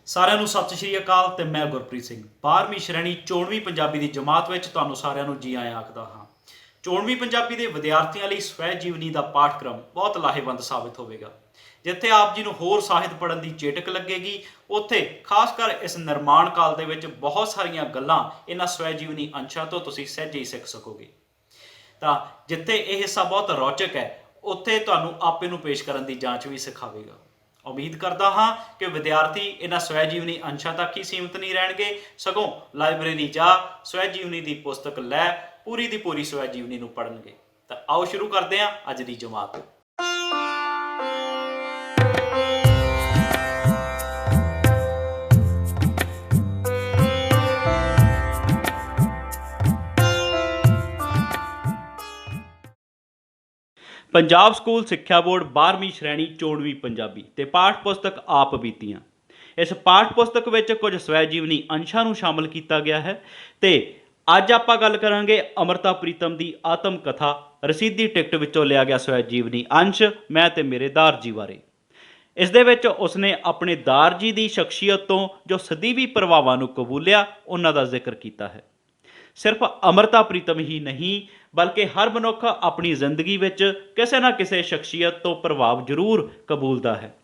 ਸਾਰਿਆਂ ਨੂੰ ਸਤਿ ਸ਼੍ਰੀ ਅਕਾਲ ਤੇ ਮੈਂ ਗੁਰਪ੍ਰੀਤ ਸਿੰਘ 12ਵੀਂ ਸ਼੍ਰੇਣੀ 24ਵੀਂ ਪੰਜਾਬੀ ਦੀ ਜਮਾਤ ਵਿੱਚ ਤੁਹਾਨੂੰ ਸਾਰਿਆਂ ਨੂੰ ਜੀ ਆਇਆਂ ਆਖਦਾ ਹਾਂ। 24ਵੀਂ ਪੰਜਾਬੀ ਦੇ ਵਿਦਿਆਰਥੀਆਂ ਲਈ ਸਵੈ ਜੀਵਨੀ ਦਾ ਪਾਠਕ੍ਰਮ ਬਹੁਤ ਲਾਹੇਵੰਦ ਸਾਬਿਤ ਹੋਵੇਗਾ। ਜਿੱਥੇ ਆਪ ਜੀ ਨੂੰ ਹੋਰ ਸਾਹਿਤ ਪੜ੍ਹਨ ਦੀ ਚੇਟਕ ਲੱਗੇਗੀ, ਉੱਥੇ ਖਾਸ ਕਰ ਇਸ ਨਿਰਮਾਣ ਕਾਲ ਦੇ ਵਿੱਚ ਬਹੁਤ ਸਾਰੀਆਂ ਗੱਲਾਂ ਇਹਨਾਂ ਸਵੈ ਜੀਵਨੀ ਅੰਸ਼ਾਂ ਤੋਂ ਤੁਸੀਂ ਸਹਿਜੇ ਹੀ ਸਿੱਖ ਸਕੋਗੇ। ਤਾਂ ਜਿੱਥੇ ਇਹ ਹਿੱਸਾ ਬਹੁਤ ਰੌਚਕ ਹੈ, ਉੱਥੇ ਤੁਹਾਨੂੰ ਆਪੇ ਨੂੰ ਪੇਸ਼ ਕਰਨ ਦੀ ਜਾਂਚ ਵੀ ਸਿਖਾਵੇਗਾ। ਉਮੀਦ ਕਰਦਾ ਹਾਂ ਕਿ ਵਿਦਿਆਰਥੀ ਇਹਨਾਂ ਸਵੈ ਜੀਵਨੀ ਅੰਸ਼ਾਂ ਤੱਕ ਹੀ ਸੀਮਿਤ ਨਹੀਂ ਰਹਿਣਗੇ, ਸਗੋਂ ਲਾਇਬ੍ਰੇਰੀ ਜਾ ਸਵੈ ਜੀਵਨੀ ਦੀ ਪੁਸਤਕ ਲੈ ਪੂਰੀ ਦੀ ਪੂਰੀ ਸਵੈ ਜੀਵਨੀ ਨੂੰ ਪੜ੍ਹਨਗੇ। ਤਾਂ ਆਓ ਸ਼ੁਰੂ ਕਰਦੇ ਹਾਂ ਅੱਜ ਦੀ ਜਮਾਤ। ਪੰਜਾਬ ਸਕੂਲ ਸਿੱਖਿਆ ਬੋਰਡ 12ਵੀਂ ਸ਼੍ਰੇਣੀ 24ਵੀਂ ਪੰਜਾਬੀ ਤੇ ਪਾਠ ਪੁਸਤਕ ਆਪ ਬੀਤੀਆਂ। ਇਸ ਪਾਠ ਪੁਸਤਕ ਵਿੱਚ ਕੁਝ ਸਵੈ ਜੀਵਨੀ ਅੰਸ਼ਾਂ ਨੂੰ ਸ਼ਾਮਲ ਕੀਤਾ ਗਿਆ ਹੈ ਤੇ ਅੱਜ ਆਪਾਂ ਗੱਲ ਕਰਾਂਗੇ ਅੰਮ੍ਰਿਤਾ ਪ੍ਰੀਤਮ ਦੀ ਆਤਮ ਕਥਾ ਰਸੀਦੀ ਟਿਕਟ ਵਿੱਚੋਂ ਲਿਆ ਗਿਆ ਸਵੈ ਜੀਵਨੀ ਅੰਸ਼ ਮੈਂ ਤੇ ਮੇਰੇ ਦਾਰ ਜੀ ਬਾਰੇ। ਇਸ ਦੇ ਵਿੱਚ ਉਸਨੇ ਆਪਣੇ ਦਾਰ ਜੀ ਦੀ ਸ਼ਖਸੀਅਤ ਤੋਂ ਜੋ ਸਦੀਵੀ ਪ੍ਰਭਾਵਾਂ ਨੂੰ ਕਬੂਲਿਆ, ਉਹਨਾਂ ਦਾ ਜ਼ਿਕਰ ਕੀਤਾ ਹੈ। ਸਿਰਫ ਅੰਮ੍ਰਿਤਾ ਪ੍ਰੀਤਮ ਹੀ ਨਹੀਂ ਬਲਕਿ ਹਰ ਮਨੁੱਖ ਆਪਣੀ ਜ਼ਿੰਦਗੀ ਵਿੱਚ ਕਿਸੇ ਨਾ ਕਿਸੇ ਸ਼ਖਸੀਅਤ ਤੋਂ ਪ੍ਰਭਾਵ ਜ਼ਰੂਰ ਕਬੂਲਦਾ ਹੈ।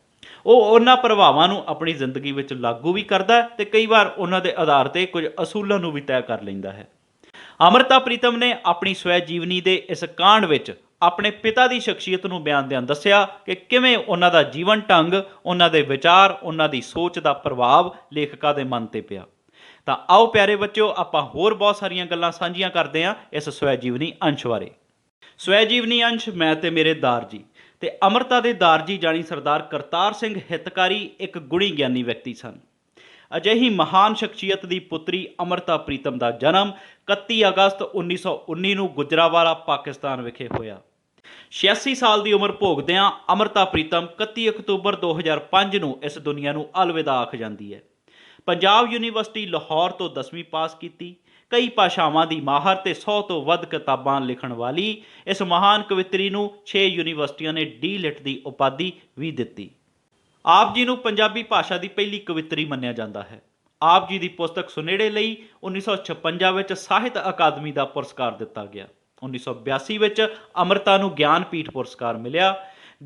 ਉਹ ਉਹਨਾਂ ਪ੍ਰਭਾਵਾਂ ਨੂੰ ਆਪਣੀ ਜ਼ਿੰਦਗੀ ਵਿੱਚ ਲਾਗੂ ਵੀ ਕਰਦਾ ਹੈ ਤੇ ਕਈ ਵਾਰ ਉਹਨਾਂ ਦੇ ਆਧਾਰ 'ਤੇ ਕੁਝ ਅਸੂਲਾਂ ਨੂੰ ਵੀ ਤੈਅ ਕਰ ਲੈਂਦਾ ਹੈ। ਅੰਮ੍ਰਿਤਾ ਪ੍ਰੀਤਮ ਨੇ ਆਪਣੀ ਸਵੈ ਜੀਵਨੀ ਦੇ ਇਸ ਕਾਂਡ ਵਿੱਚ ਆਪਣੇ ਪਿਤਾ ਦੀ ਸ਼ਖਸੀਅਤ ਨੂੰ ਬਿਆਨਦਿਆਂ ਦੱਸਿਆ ਕਿ ਕਿਵੇਂ ਉਹਨਾਂ ਦਾ ਜੀਵਨ ਢੰਗ, ਉਹਨਾਂ ਦੇ ਵਿਚਾਰ, ਉਹਨਾਂ ਦੀ ਸੋਚ ਦਾ ਪ੍ਰਭਾਵ ਲੇਖਕਾਂ ਦੇ ਮਨ 'ਤੇ ਪਿਆ। ਤਾਂ ਆਓ ਪਿਆਰੇ ਬੱਚਿਓ, ਆਪਾਂ ਹੋਰ ਬਹੁਤ ਸਾਰੀਆਂ ਗੱਲਾਂ ਸਾਂਝੀਆਂ ਕਰਦੇ ਹਾਂ ਇਸ ਸਵੈ ਜੀਵਨੀ ਅੰਸ਼ ਬਾਰੇ। ਸਵੈ ਜੀਵਨੀ ਅੰਸ਼ ਮੈਂ ਤੇ ਮੇਰੇ ਦਾਰ ਜੀ। ਤੇ ਅੰਮ੍ਰਿਤਾ ਦੇ ਦਾਰ ਜੀ ਜਾਣੀ ਸਰਦਾਰ ਕਰਤਾਰ ਸਿੰਘ ਹਿਤਕਾਰੀ ਇੱਕ ਗੁਣੀ ਗਿਆਨੀ ਵਿਅਕਤੀ ਸਨ। ਅਜਿਹੀ ਮਹਾਨ ਸ਼ਖਸੀਅਤ ਦੀ ਪੁੱਤਰੀ ਅੰਮ੍ਰਿਤਾ ਪ੍ਰੀਤਮ ਦਾ ਜਨਮ 31 ਅਗਸਤ 1919 ਨੂੰ ਗੁਜਰਾਂਵਾਲਾ ਪਾਕਿਸਤਾਨ ਵਿਖੇ ਹੋਇਆ। 86 ਸਾਲ ਦੀ ਉਮਰ ਭੋਗਦਿਆਂ ਅੰਮ੍ਰਿਤਾ ਪ੍ਰੀਤਮ 31 ਅਕਤੂਬਰ 2005 ਨੂੰ ਇਸ ਦੁਨੀਆ ਨੂੰ ਅਲਵਿਦਾ ਆਖ ਜਾਂਦੀ ਹੈ। ਪੰਜਾਬ ਯੂਨੀਵਰਸਿਟੀ ਲਾਹੌਰ ਤੋਂ 10ਵੀਂ ਪਾਸ ਕੀਤੀ। ਕਈ ਭਾਸ਼ਾਵਾਂ ਦੀ ਮਾਹਰ ਤੇ 100 ਤੋਂ ਵੱਧ ਕਿਤਾਬਾਂ ਲਿਖਣ ਵਾਲੀ ਇਸ ਮਹਾਨ ਕਵਿੱਤਰੀ ਨੂੰ 6 ਯੂਨੀਵਰਸਿਟੀਆਂ ਨੇ ਡੀ.ਲਿਟ ਦੀ ਉਪਾਧੀ ਵੀ ਦਿੱਤੀ। ਆਪ ਜੀ ਨੂੰ ਪੰਜਾਬੀ ਭਾਸ਼ਾ ਦੀ ਪਹਿਲੀ ਕਵਿੱਤਰੀ ਮੰਨਿਆ ਜਾਂਦਾ ਹੈ। ਆਪ ਜੀ ਦੀ ਪੁਸਤਕ ਸੁਨੇੜੇ ਲਈ 1956 ਵਿੱਚ ਸਾਹਿਤ ਅਕਾਦਮੀ ਦਾ ਪੁਰਸਕਾਰ ਦਿੱਤਾ ਗਿਆ। 1982 ਵਿੱਚ ਅੰਮ੍ਰਿਤਾ ਨੂੰ ਗਿਆਨਪੀਠ ਪੁਰਸਕਾਰ ਮਿਲਿਆ।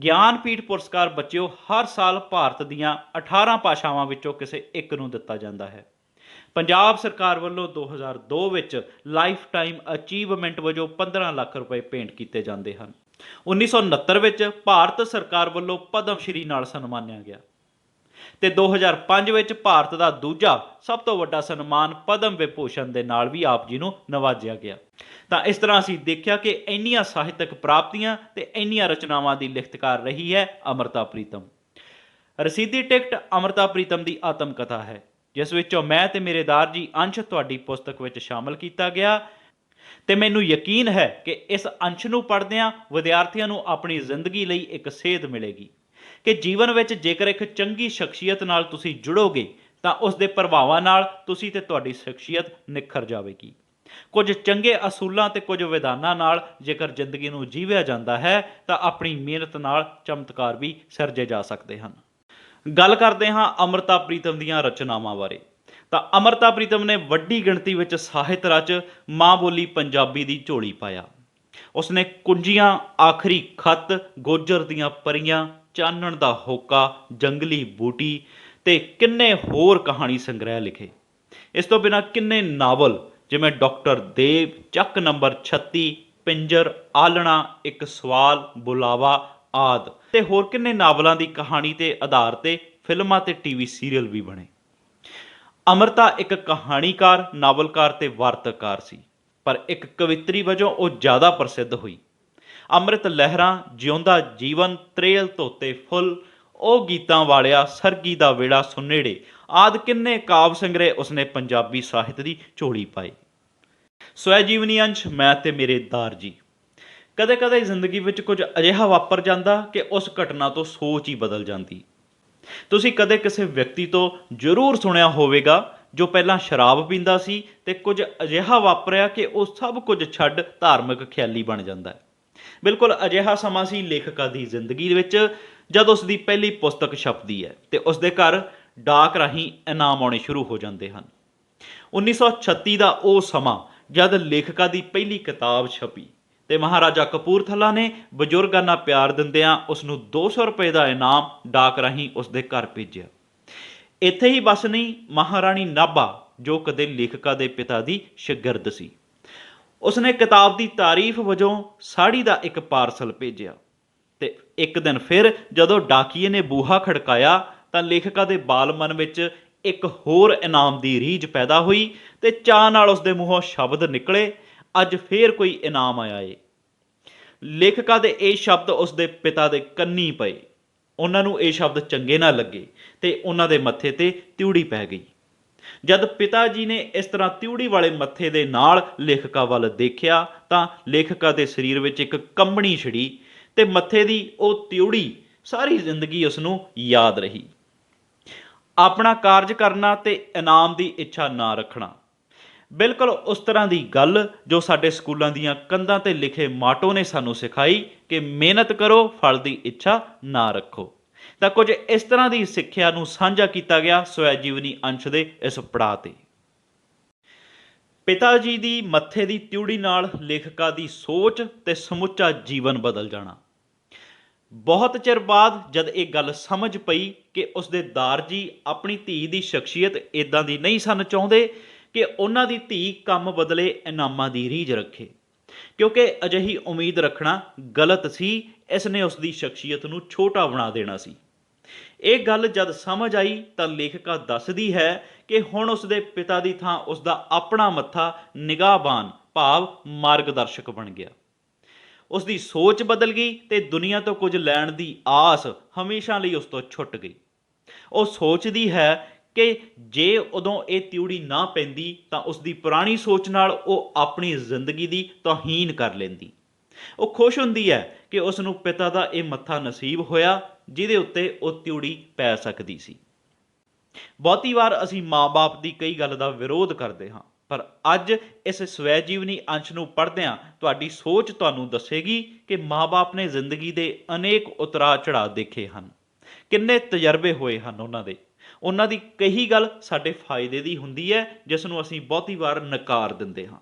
ਗਿਆਨਪੀਠ ਪੁਰਸਕਾਰ ਬੱਚਿਓ ਹਰ ਸਾਲ ਭਾਰਤ ਦੀਆਂ 18 ਭਾਸ਼ਾਵਾਂ ਵਿੱਚੋਂ ਕਿਸੇ ਇੱਕ ਨੂੰ ਦਿੱਤਾ ਜਾਂਦਾ ਹੈ। ਪੰਜਾਬ ਸਰਕਾਰ ਵੱਲੋਂ 2002 ਵਿੱਚ ਲਾਈਫ ਟਾਈਮ ਅਚੀਵਮੈਂਟ ਵਜੋਂ 15 ਲੱਖ ਰੁਪਏ ਭੇਂਟ ਕੀਤੇ ਜਾਂਦੇ ਹਨ। 1969 ਵਿੱਚ ਭਾਰਤ ਸਰਕਾਰ ਵੱਲੋਂ ਪਦਮ ਸ਼੍ਰੀ ਨਾਲ ਸਨਮਾਨਿਆ ਗਿਆ ਤੇ 2005 ਵਿੱਚ ਭਾਰਤ ਦਾ ਦੂਜਾ ਸਭ ਤੋਂ ਵੱਡਾ ਸਨਮਾਨ ਪਦਮ ਵਿਭੂਸ਼ਣ ਦੇ ਨਾਲ ਵੀ ਆਪ ਜੀ ਨੂੰ ਨਵਾਜਿਆ ਗਿਆ। ਤਾਂ ਇਸ ਤਰ੍ਹਾਂ ਅਸੀਂ ਦੇਖਿਆ ਕਿ ਇੰਨੀਆਂ ਸਾਹਿਤਕ ਪ੍ਰਾਪਤੀਆਂ ਤੇ ਇੰਨੀਆਂ ਰਚਨਾਵਾਂ ਦੀ ਲਿਖਤਕਾਰ ਰਹੀ ਹੈ ਅੰਮ੍ਰਿਤਾ ਪ੍ਰੀਤਮ। ਰਸੀਦੀ ਟਿਕਟ ਅੰਮ੍ਰਿਤਾ ਪ੍ਰੀਤਮ ਦੀ ਆਤਮ ਕਥਾ ਹੈ, ਜਿਸ ਵਿੱਚੋਂ ਮੈਂ ਤੇ ਮੇਰੇ ਦਾਰ ਜੀ ਅੰਸ਼ ਤੁਹਾਡੀ ਪੁਸਤਕ ਵਿੱਚ ਸ਼ਾਮਲ ਕੀਤਾ ਗਿਆ ਤੇ ਮੈਨੂੰ ਯਕੀਨ ਹੈ ਕਿ ਇਸ ਅੰਸ਼ ਨੂੰ ਪੜ੍ਹਦਿਆਂ ਵਿਦਿਆਰਥੀਆਂ ਨੂੰ ਆਪਣੀ ਜ਼ਿੰਦਗੀ ਲਈ ਇੱਕ ਸੇਧ ਮਿਲੇਗੀ ਕਿ ਜੀਵਨ ਵਿੱਚ ਜੇਕਰ ਇੱਕ ਚੰਗੀ ਸ਼ਖਸੀਅਤ ਨਾਲ ਤੁਸੀਂ ਜੁੜੋਗੇ ਤਾਂ ਉਸ ਦੇ ਪ੍ਰਭਾਵਾਂ ਨਾਲ ਤੁਸੀਂ ਤੇ ਤੁਹਾਡੀ ਸ਼ਖਸੀਅਤ ਨਿਖਰ ਜਾਵੇਗੀ। ਕੁਝ ਚੰਗੇ ਅਸੂਲਾਂ ਤੇ ਕੁਝ ਵਿਧਾਨਾਂ ਨਾਲ ਜੇਕਰ ਜ਼ਿੰਦਗੀ ਨੂੰ ਜੀਵਿਆ ਜਾਂਦਾ ਹੈ ਤਾਂ ਆਪਣੀ ਮਿਹਨਤ ਨਾਲ ਚਮਤਕਾਰ ਵੀ ਸਿਰਜੇ ਜਾ ਸਕਦੇ ਹਨ। ਗੱਲ ਕਰਦੇ ਹਾਂ ਅੰਮ੍ਰਿਤਾ ਪ੍ਰੀਤਮ ਦੀਆਂ ਰਚਨਾਵਾਂ ਬਾਰੇ। ਤਾਂ ਅੰਮ੍ਰਿਤਾ ਪ੍ਰੀਤਮ ਨੇ ਵੱਡੀ ਗਿਣਤੀ ਵਿੱਚ ਸਾਹਿਤ ਰਚ ਮਾਂ ਬੋਲੀ ਪੰਜਾਬੀ ਦੀ ਝੋਲੀ ਪਾਇਆ। ਉਸਨੇ ਕੁੰਜੀਆਂ, ਆਖਰੀ ਖੱਤ, ਗੋਜਰ ਦੀਆਂ ਪਰੀਆਂ, ਚਾਨਣ ਦਾ ਹੋਕਾ, ਜੰਗਲੀ ਬੂਟੀ ਤੇ ਕਿੰਨੇ ਹੋਰ ਕਹਾਣੀ ਸੰਗ੍ਰਹਿ ਲਿਖੇ। ਇਸ ਤੋਂ ਬਿਨਾਂ ਕਿੰਨੇ ਨਾਵਲ ਜਿਵੇਂ ਡਾਕਟਰ ਦੇਵ, ਚੱਕ ਨੰਬਰ 36, ਪਿੰਜਰ, ਆਲਣਾ, ਇੱਕ ਸਵਾਲ, ਬੁਲਾਵਾ ਆਦਿ ਤੇ ਹੋਰ ਕਿੰਨੇ ਨਾਵਲਾਂ ਦੀ ਕਹਾਣੀ ਤੇ ਆਧਾਰ ਤੇ ਫਿਲਮਾਂ ਤੇ ਟੀਵੀ ਸੀਰੀਅਲ ਵੀ ਬਣੇ। ਅੰਮ੍ਰਿਤਾ ਇੱਕ ਕਹਾਣੀਕਾਰ, ਨਾਵਲਕਾਰ ਤੇ ਵਾਰਤਕਾਰ ਸੀ, ਪਰ ਇੱਕ ਕਵਿੱਤਰੀ ਵਜੋਂ ਉਹ ਜ਼ਿਆਦਾ ਪ੍ਰਸਿੱਧ ਹੋਈ। ਅੰਮ੍ਰਿਤ ਲਹਿਰਾਂ, ਜਿਉਂਦਾ ਜੀਵਨ, ਤਰੇਲ ਧੋਤੇ ਫੁੱਲ, ਉਹ ਗੀਤਾਂ ਵਾਲਿਆ, ਸਰਗੀ ਦਾ ਵੇੜਾ, ਸੁਨੇੜੇ ਆਦਿ ਕਿੰਨੇ ਕਾਵਿ ਸੰਗ੍ਰਹਿ ਉਸਨੇ ਪੰਜਾਬੀ ਸਾਹਿਤ ਦੀ ਝੋਲੀ ਪਾਏ। ਸਵੈ ਜੀਵਨੀ ਅੰਸ਼ ਮੈਂ ਤੇ ਮੇਰੇ ਦਾਰ ਜੀ। ਕਦੇ ਕਦੇ ਜ਼ਿੰਦਗੀ ਵਿੱਚ ਕੁਝ ਅਜਿਹਾ ਵਾਪਰ ਜਾਂਦਾ ਕਿ ਉਸ ਘਟਨਾ ਤੋਂ ਸੋਚ ਹੀ ਬਦਲ ਜਾਂਦੀ। ਤੁਸੀਂ ਕਦੇ ਕਿਸੇ ਵਿਅਕਤੀ ਤੋਂ ਜ਼ਰੂਰ ਸੁਣਿਆ ਹੋਵੇਗਾ ਜੋ ਪਹਿਲਾਂ ਸ਼ਰਾਬ ਪੀਂਦਾ ਸੀ ਤੇ ਕੁਝ ਅਜਿਹਾ ਵਾਪਰਿਆ ਕਿ ਉਹ ਸਭ ਕੁਝ ਛੱਡ ਧਾਰਮਿਕ ਖਿਆਲੀ ਬਣ ਜਾਂਦਾ ਹੈ। ਬਿਲਕੁਲ ਅਜਿਹਾ ਸਮਾਂ ਸੀ ਲੇਖਕਾਂ ਦੀ ਜ਼ਿੰਦਗੀ ਵਿੱਚ ਜਦ ਉਸ ਦੀ ਪਹਿਲੀ ਪੁਸਤਕ ਛਪਦੀ ਹੈ ਤੇ ਉਸ ਦੇ ਘਰ ਡਾਕ ਰਾਹੀਂ ਇਨਾਮ ਆਉਣੇ ਸ਼ੁਰੂ ਹੋ ਜਾਂਦੇ ਹਨ। 1936 ਦਾ ਉਹ ਸਮਾਂ ਜਦ ਲੇਖਕਾਂ ਦੀ ਪਹਿਲੀ ਕਿਤਾਬ ਛਪੀ ਤੇ ਮਹਾਰਾਜਾ ਕਪੂਰਥਲਾ ਨੇ ਬਜ਼ੁਰਗਾਨਾ ਪਿਆਰ ਦਿੰਦਿਆਂ ਉਸ ਨੂੰ 200 ਰੁਪਏ ਦਾ ਇਨਾਮ ਡਾਕ ਰਾਹੀਂ ਉਸ ਦੇ ਘਰ ਭੇਜਿਆ। ਇੱਥੇ ਹੀ ਬਸ ਨਹੀਂ, ਮਹਾਰਾਣੀ ਨਾਭਾ ਜੋ ਕਦੇ ਲੇਖਕਾਂ ਦੇ ਪਿਤਾ ਦੀ ਸ਼ਾਗਿਰਦ ਸੀ, ਉਸਨੇ ਕਿਤਾਬ ਦੀ ਤਾਰੀਫ ਵਜੋਂ ਸਾੜੀ ਦਾ ਇੱਕ ਪਾਰਸਲ ਭੇਜਿਆ। ਤੇ ਇੱਕ ਦਿਨ ਫਿਰ ਜਦੋਂ ਡਾਕੀਏ ਨੇ ਬੂਹਾ ਖੜਕਾਇਆ ਤਾਂ ਲੇਖਕਾਂ ਦੇ ਬਾਲ ਮਨ ਵਿੱਚ ਇੱਕ ਹੋਰ ਇਨਾਮ ਦੀ ਰੀਝ ਪੈਦਾ ਹੋਈ ਤੇ ਚਾਅ ਨਾਲ ਉਸ ਦੇ ਮੂੰਹੋਂ ਸ਼ਬਦ ਨਿਕਲੇ, ਅੱਜ ਫੇਰ ਕੋਈ ਇਨਾਮ ਆਇਆ ਏ। ਲੇਖਕਾਂ ਦੇ ਇਹ ਸ਼ਬਦ ਉਸ ਦੇ ਪਿਤਾ ਦੇ ਕੰਨੀ ਪਏ। ਉਹਨਾਂ ਨੂੰ ਇਹ ਸ਼ਬਦ ਚੰਗੇ ਨਾ ਲੱਗੇ ਤੇ ਉਹਨਾਂ ਦੇ ਮੱਥੇ ਤੇ ਤਿਉੜੀ ਪੈ ਗਈ। ਜਦ ਪਿਤਾ ਜੀ ਨੇ ਇਸ ਤਰ੍ਹਾਂ ਤਿਉੜੀ ਵਾਲੇ ਮੱਥੇ ਦੇ ਨਾਲ ਲੇਖਕਾਂ ਵੱਲ ਦੇਖਿਆ ਤਾਂ ਲੇਖਕਾਂ ਦੇ ਸਰੀਰ ਵਿੱਚ ਇੱਕ ਕੰਬਣੀ ਛਿੜੀ ਤੇ ਮੱਥੇ ਦੀ ਉਹ ਤਿਉੜੀ ਸਾਰੀ ਜ਼ਿੰਦਗੀ ਉਸ ਨੂੰ ਯਾਦ ਰਹੀ। ਆਪਣਾ ਕਾਰਜ ਕਰਨਾ ਤੇ ਇਨਾਮ ਦੀ ਇੱਛਾ ਨਾ ਰੱਖਣਾ, ਬਿਲਕੁਲ ਉਸ ਤਰ੍ਹਾਂ ਦੀ ਗੱਲ ਜੋ ਸਾਡੇ ਸਕੂਲਾਂ ਦੀਆਂ ਕੰਧਾਂ ਤੇ ਲਿਖੇ ਮਾਟੋ ਨੇ ਸਾਨੂੰ ਸਿਖਾਈ ਕਿ ਮਿਹਨਤ ਕਰੋ, ਫਲ ਦੀ ਇੱਛਾ ਨਾ ਰੱਖੋ। ਤਾਂ ਕੁਝ ਇਸ ਤਰ੍ਹਾਂ ਦੀ ਸਿੱਖਿਆ ਨੂੰ ਸਾਂਝਾ ਕੀਤਾ ਗਿਆ ਸਵੈ ਜੀਵਨੀ ਅੰਸ਼ ਦੇ ਇਸ ਪੜਾਅ ਤੇ। ਪਿਤਾ ਜੀ ਦੀ ਮੱਥੇ ਦੀ ਤਿਉੜੀ ਨਾਲ ਲੇਖਕਾਂ ਦੀ ਸੋਚ ਤੇ ਸਮੁੱਚਾ ਜੀਵਨ ਬਦਲ ਜਾਣਾ। ਬਹੁਤ ਚਿਰ ਬਾਅਦ ਜਦ ਇਹ ਗੱਲ ਸਮਝ ਪਈ ਕਿ ਉਸਦੇ ਦਾਰ ਜੀ ਆਪਣੀ ਧੀ ਦੀ ਸ਼ਖਸੀਅਤ ਇਦਾਂ ਦੀ ਨਹੀਂ ਸਨ ਚਾਹੁੰਦੇ ਕਿ ਉਹਨਾਂ ਦੀ ਧੀ ਕੰਮ ਬਦਲੇ ਇਨਾਮਾਂ ਦੀ ਰੀਝ ਰੱਖੇ, ਕਿਉਂਕਿ ਅਜਿਹੀ ਉਮੀਦ ਰੱਖਣਾ ਗਲਤ ਸੀ। ਇਸ ਨੇ ਉਸ ਦੀ ਸ਼ਖਸੀਅਤ ਨੂੰ ਛੋਟਾ ਬਣਾ ਦੇਣਾ ਸੀ। ਇਹ ਗੱਲ ਜਦ ਸਮਝ ਆਈ ਤਾਂ ਲੇਖਕਾ ਦੱਸਦੀ ਹੈ ਕਿ ਹੁਣ ਉਸਦੇ ਪਿਤਾ ਦੀ ਥਾਂ ਉਸਦਾ ਆਪਣਾ ਮੱਥਾ ਨਿਗਾਹਬਾਨ ਭਾਵ ਮਾਰਗਦਰਸ਼ਕ ਬਣ ਗਿਆ। ਉਸ ਦੀ ਸੋਚ ਬਦਲ ਗਈ ਤੇ ਦੁਨੀਆ ਤੋਂ ਕੁਝ ਲੈਣ ਦੀ ਆਸ ਹਮੇਸ਼ਾ ਲਈ ਉਸ ਤੋਂ ਛੁੱਟ ਗਈ। ਉਹ ਸੋਚਦੀ ਹੈ ਕਿ ਜੇ ਉਦੋਂ ਇਹ ਤਿਉੜੀ ਨਾ ਪੈਂਦੀ ਤਾਂ ਉਸ ਦੀ ਪੁਰਾਣੀ ਸੋਚ ਨਾਲ ਉਹ ਆਪਣੀ ਜ਼ਿੰਦਗੀ ਦੀ ਤੌਹੀਨ ਕਰ ਲੈਂਦੀ। ਉਹ ਖੁਸ਼ ਹੁੰਦੀ ਹੈ ਕਿ ਉਸ ਨੂੰ ਪਿਤਾ ਦਾ ਇਹ ਮੱਥਾ ਨਸੀਬ ਹੋਇਆ ਜਿਹਦੇ ਉੱਤੇ ਉਹ ਤਿਉੜੀ ਪੈ ਸਕਦੀ ਸੀ। ਬਹੁਤੀ ਵਾਰ ਅਸੀਂ ਮਾਂ-ਬਾਪ ਦੀ ਕਈ ਗੱਲ ਦਾ ਵਿਰੋਧ ਕਰਦੇ ਹਾਂ, ਪਰ ਅੱਜ ਇਸ ਸਵੈ ਜੀਵਨੀ ਅੰਸ਼ ਨੂੰ ਪੜ੍ਹਦਿਆਂ ਤੁਹਾਡੀ ਸੋਚ ਤੁਹਾਨੂੰ ਦੱਸੇਗੀ ਕਿ ਮਾਂ-ਬਾਪ ਨੇ ਜ਼ਿੰਦਗੀ ਦੇ ਅਨੇਕ ਉਤਰਾਅ ਚੜ੍ਹਾਅ ਦੇਖੇ ਹਨ, ਕਿੰਨੇ ਤਜਰਬੇ ਹੋਏ ਹਨ ਉਹਨਾਂ ਦੀ ਕਹੀ ਗੱਲ ਸਾਡੇ ਫਾਇਦੇ ਦੀ ਹੁੰਦੀ ਹੈ, ਜਿਸ ਨੂੰ ਅਸੀਂ ਬਹੁਤੀ ਵਾਰ ਨਕਾਰ ਦਿੰਦੇ ਹਾਂ।